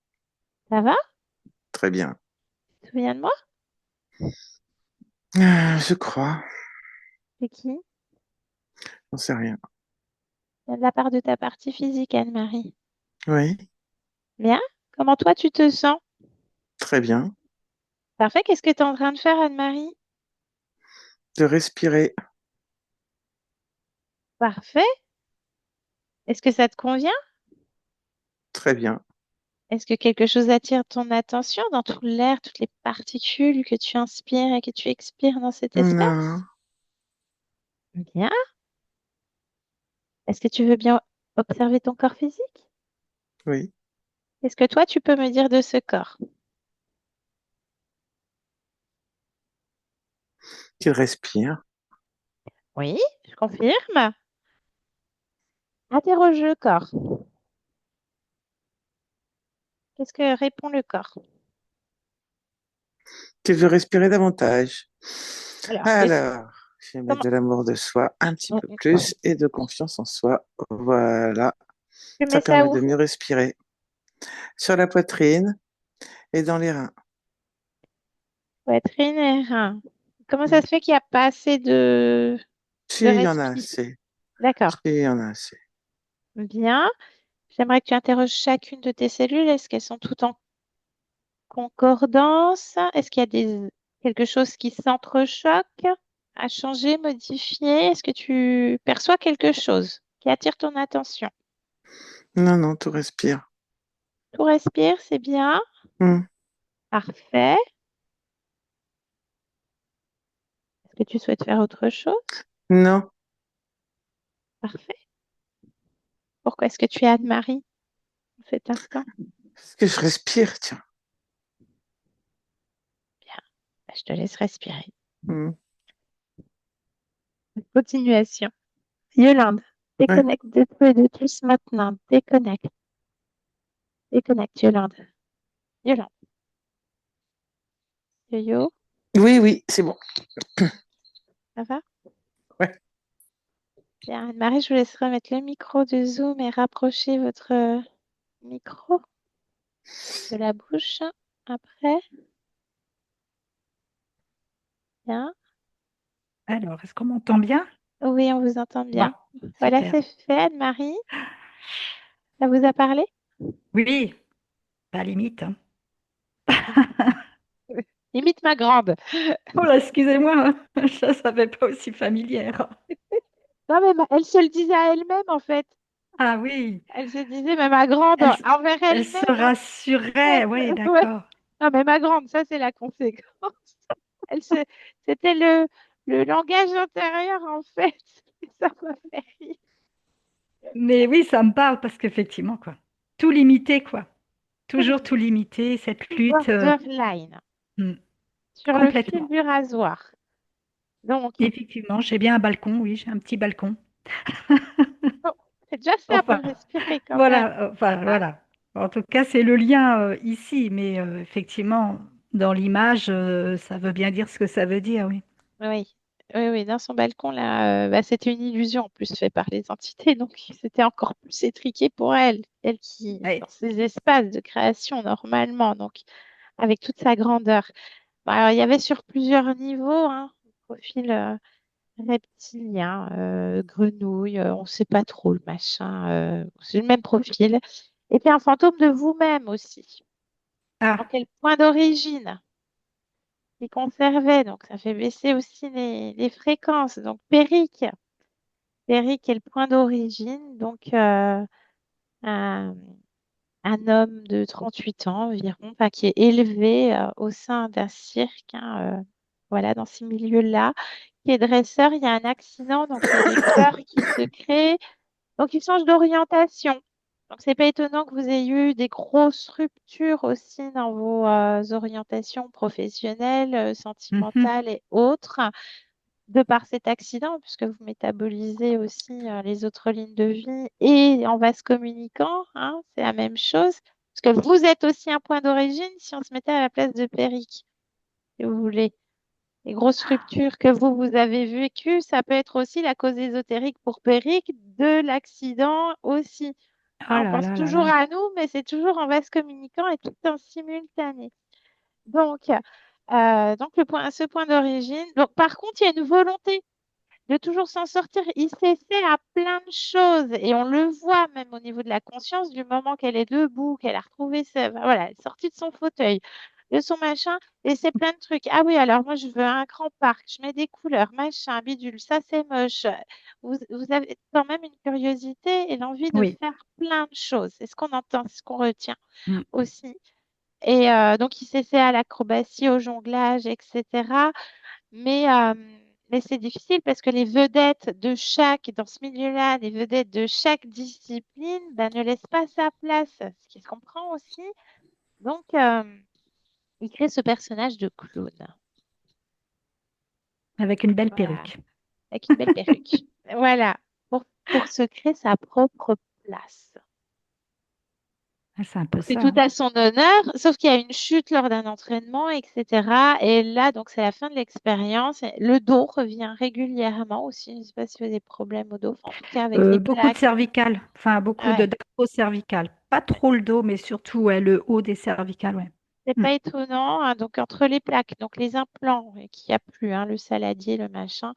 ça va? très bien. Tu te souviens de moi? Je crois, C'est qui? j'en sais rien. De la part de ta partie physique, Anne-Marie. Oui, Bien. Comment toi tu te sens? très bien. Parfait. Qu'est-ce que tu es en train de faire, Anne-Marie? De respirer, Parfait. Est-ce que ça te convient? très bien. Est-ce que quelque chose attire ton attention dans tout l'air, toutes les particules que tu inspires et que tu expires dans cet espace? Non, Bien. Est-ce que tu veux bien observer ton corps physique? oui, Qu'est-ce que toi tu peux me dire de ce corps? qu'il respire. Oui, je confirme. Interroge le corps. Qu'est-ce que répond le corps? Qu'il veut respirer davantage. Alors, Alors, je vais mettre comment de l'amour de soi un petit peu plus et de confiance en soi. Voilà, tu ça mets ça permet où? de mieux respirer. Sur la poitrine et dans les reins. Poitrine et rein. Comment ça Hmm. se fait qu'il n'y a pas assez Si, de il y en a respi? assez. Si, D'accord. il y en a assez. Bien. J'aimerais que tu interroges chacune de tes cellules. Est-ce qu'elles sont toutes en concordance? Est-ce qu'il y a quelque chose qui s'entrechoque à changer, modifier? Est-ce que tu perçois quelque chose? qui attire ton attention? Non, non, tout respire. Tout respire, c'est bien. Hmm. Parfait. Est-ce que tu souhaites faire autre chose? Non, Parfait. Pourquoi est-ce que tu es Anne-Marie en cet instant? parce que je respire, tiens. Bien. Bah, je te laisse respirer. Hmm. Continuation. Yolande, Ouais. déconnecte de tout et de tous maintenant. Déconnecte. Déconnecte, Yolande. Yolande. Yo-yo, Oui, oui, c'est bon. ça va? Ouais. Bien, Anne-Marie, je vous laisse remettre le micro de Zoom et rapprocher votre micro de la bouche. Après, bien. Alors, est-ce qu'on m'entend bien? Oui, on vous entend Bon, bien. Voilà, super. c'est fait, Anne-Marie. Ça vous a parlé? Oui, pas limite, hein. Limite ma grande. Oh là, excusez-moi, je ne savais pas aussi familière. Non, mais elle se le disait à elle-même, en fait. Ah oui, Elle se disait, mais ma grande, elle, envers elle se elle-même, hein. rassurait, oui, Ouais. d'accord. Non, mais ma grande, ça, c'est la conséquence. Elle se... C'était le langage intérieur, en fait. Ça m'a fait rire. Mais oui, ça me parle parce qu'effectivement, quoi, tout limité, quoi. Tout Toujours tout limite. limité, cette Tout lutte, borderline. hmm, Sur le fil complètement. du rasoir. Donc, Effectivement, j'ai bien un balcon, oui, j'ai un petit balcon. bon, c'est déjà ça Enfin, pour respirer quand même. voilà, enfin, Hein. voilà. En tout cas, c'est le lien ici, mais effectivement, dans l'image, ça veut bien dire ce que ça veut dire, oui. Oui, oui, oui, dans son balcon, là, bah, c'était une illusion en plus faite par les entités, donc c'était encore plus étriqué pour elle, elle qui est Oui. dans ses espaces de création normalement, donc avec toute sa grandeur. Bah, alors, il y avait sur plusieurs niveaux, hein, profil reptilien, grenouille, on ne sait pas trop le machin, c'est le même profil. Et puis un fantôme de vous-même aussi. Ah, En quel point d'origine il conservait, donc ça fait baisser aussi les fréquences. Donc Péric. Eric est le point d'origine, donc un, un homme de 38 ans environ, enfin, qui est élevé au sein d'un cirque, hein, voilà, dans ces milieux-là, qui est dresseur. Il y a un accident, donc il y a des peurs qui se créent, donc il change d'orientation. Donc c'est pas étonnant que vous ayez eu des grosses ruptures aussi dans vos orientations professionnelles, mhm, sentimentales et autres de par cet accident, puisque vous métabolisez aussi les autres lignes de vie et en vase communicant, hein, c'est la même chose. Parce que vous êtes aussi un point d'origine si on se mettait à la place de Péric, si vous voulez. Les grosses ruptures que vous avez vécues, ça peut être aussi la cause ésotérique pour Péric de l'accident aussi. oh Hein, on là pense là là toujours là. à nous, mais c'est toujours en vase communicant et tout en simultané. Donc ce point d'origine. Donc, par contre, il y a une volonté de toujours s'en sortir. Il s'est fait à plein de choses et on le voit même au niveau de la conscience du moment qu'elle est debout, qu'elle a retrouvé voilà, elle est sortie de son fauteuil, de son machin et c'est plein de trucs. Ah oui, alors moi je veux un grand parc, je mets des couleurs, machin, bidule, ça c'est moche. Vous avez quand même une curiosité et l'envie de Oui. faire plein de choses. C'est ce qu'on entend, c'est ce qu'on retient Mm. aussi. Et donc il s'est fait à l'acrobatie, au jonglage, etc. Mais, euh, mais c'est difficile parce que les vedettes de chaque, dans ce milieu-là, les vedettes de chaque discipline, ben, ne laissent pas sa place, ce qui se comprend aussi. Donc, il crée ce personnage de clown. Avec une belle Voilà, perruque. avec une belle perruque. Voilà, pour se créer sa propre place. Ah, c'est un peu C'est ça, tout hein. à son honneur, sauf qu'il y a une chute lors d'un entraînement, etc. Et là, donc, c'est la fin de l'expérience. Le dos revient régulièrement aussi. Je ne sais pas si vous avez des problèmes au dos, enfin, en tout cas avec les Beaucoup de plaques. cervicales, enfin beaucoup Ah de ouais, d'arthrose-cervicales. Pas trop le dos, mais surtout ouais, le haut des cervicales, ouais. c'est Mm. pas étonnant, hein. Donc, entre les plaques, donc les implants qu'il n'y a plus, hein, le saladier, le machin,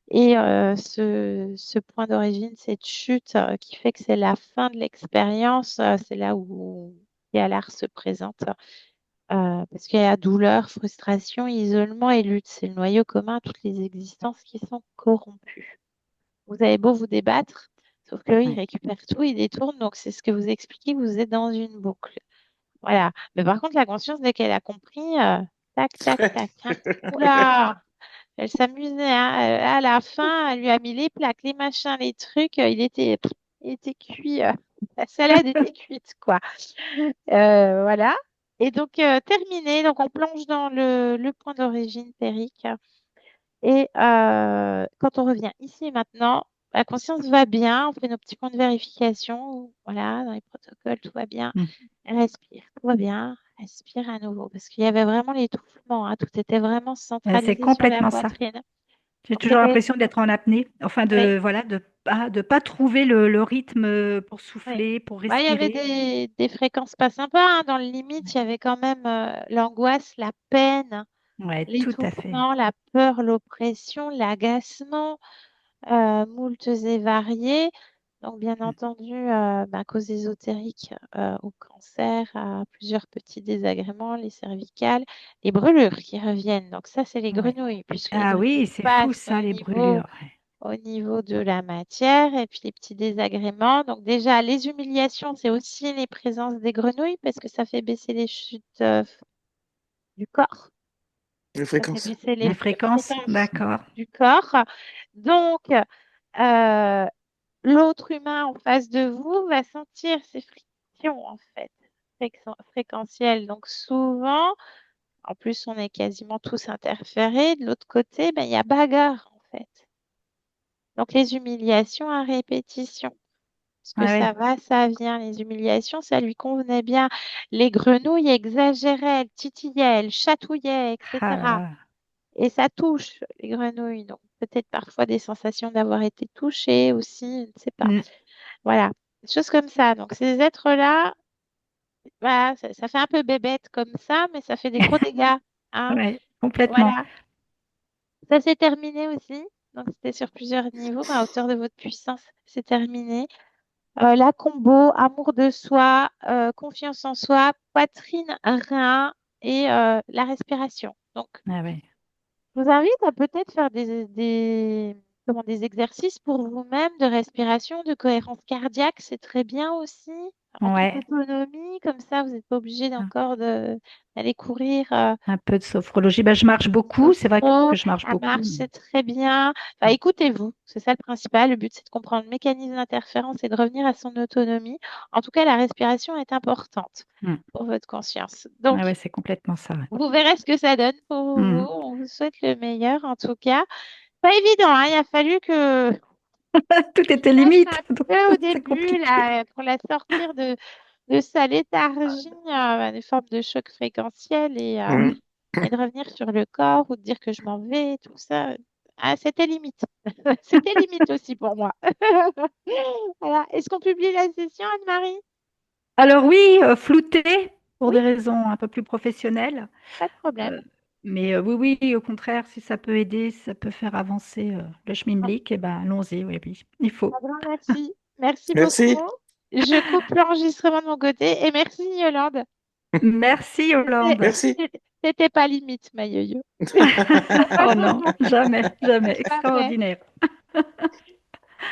et ce point d'origine, cette chute qui fait que c'est la fin de l'expérience, c'est là où l'art se présente. Parce qu'il y a douleur, frustration, isolement et lutte. C'est le noyau commun à toutes les existences qui sont corrompues. Vous avez beau vous débattre, Sauf que eux, ils Ouais. récupèrent tout, ils détournent. Donc, c'est ce que vous expliquez, vous êtes dans une boucle. Voilà. Mais par contre, la conscience, dès qu'elle a compris, tac, tac, tac, hein. Oula! Elle s'amusait, hein. À la fin, elle lui a mis les plaques, les machins, les trucs. Il était cuit. La salade était cuite, quoi. Voilà. Et donc, terminé. Donc, on plonge dans le point d'origine térique. Et quand on revient ici et maintenant, la conscience va bien. On fait nos petits points de vérification. Voilà, dans les protocoles, tout va bien. Mm. Elle respire, tout va bien. Respire à nouveau. Parce qu'il y avait vraiment l'étouffement, hein. Tout était vraiment Ouais, c'est centralisé sur la complètement ça. poitrine. J'ai Donc, il y toujours avait, l'impression d'être en apnée, enfin oui, voilà, de pas trouver le rythme pour oui. souffler, pour Bah, il y avait respirer. des fréquences pas sympas, hein. Dans le limite, il y avait quand même l'angoisse, la peine, Ouais, tout à fait. l'étouffement, la peur, l'oppression, l'agacement, moultes et variés. Donc, bien Mm. entendu, cause ésotérique au cancer, à plusieurs petits désagréments, les cervicales, les brûlures qui reviennent. Donc, ça, c'est les Ouais. grenouilles, puisque les Ah grenouilles oui, c'est fou passent ça, les brûlures. Ouais. au niveau de la matière et puis les petits désagréments. Donc, déjà, les humiliations, c'est aussi les présences des grenouilles parce que ça fait baisser les chutes du corps. Les Ça fait fréquences. baisser les Les fréquences, fréquences d'accord. du corps. Donc, euh, l'autre humain en face de vous va sentir ces frictions, en fait, fréquentielles. Donc, souvent, en plus, on est quasiment tous interférés. De l'autre côté, il y a bagarre, en fait. Donc, les humiliations à répétition. Parce que Ouais, ça ouais. va, ça vient. Les humiliations, ça lui convenait bien. Les grenouilles exagéraient, elles titillaient, elles chatouillaient, Ah là etc. là. Et ça touche les grenouilles. Donc, peut-être parfois des sensations d'avoir été touchées aussi, je ne sais pas. Mm. Voilà, des choses comme ça. Donc, ces êtres-là, voilà, ça fait un peu bébête comme ça, mais ça fait des gros dégâts, hein. Ouais, complètement. Voilà, ça s'est terminé aussi. Donc, c'était sur plusieurs niveaux, mais à hauteur de votre puissance, c'est terminé. La combo, amour de soi, confiance en soi, poitrine, rein et la respiration. Donc, Ah ouais. je vous invite à peut-être faire des exercices pour vous-même de respiration, de cohérence cardiaque. C'est très bien aussi, en toute Ouais. autonomie. Comme ça, vous n'êtes pas obligé encore d'aller courir. Un peu de sophrologie. Ben, je marche beaucoup. C'est vrai Sophro, que je marche ça beaucoup. marche, c'est très bien. Enfin, écoutez-vous, c'est ça le principal. Le but, c'est de comprendre le mécanisme d'interférence et de revenir à son autonomie. En tout cas, la respiration est importante Mm. pour votre conscience. Ah Donc, ouais, c'est complètement ça. Ouais. vous verrez ce que ça donne pour vous. Mm. On vous souhaite le meilleur, en tout cas. Pas évident, hein. Il a fallu que Tout je était cherche un limite, donc peu au c'est début, compliqué. là, pour la sortir de sa léthargie, des formes de choc fréquentiel Mm. et de revenir sur le corps ou de dire que je m'en vais, tout ça. Ah, c'était limite. C'était limite aussi pour moi. Voilà. Est-ce qu'on publie la session, Anne-Marie? Alors oui, flouté pour Oui, des raisons un peu plus professionnelles. pas de problème. Euh, mais oui, oui, au contraire, si ça peut aider, si ça peut faire avancer le schmilblick, eh ben, allons-y, oui, oui, il faut. Un grand merci. Merci beaucoup. Merci. Je coupe l'enregistrement de mon côté et merci Yolande. Merci C'était Yolande. Merci. c'était pas limite, ma yo-yo. Oh non, jamais, jamais, Jamais. extraordinaire.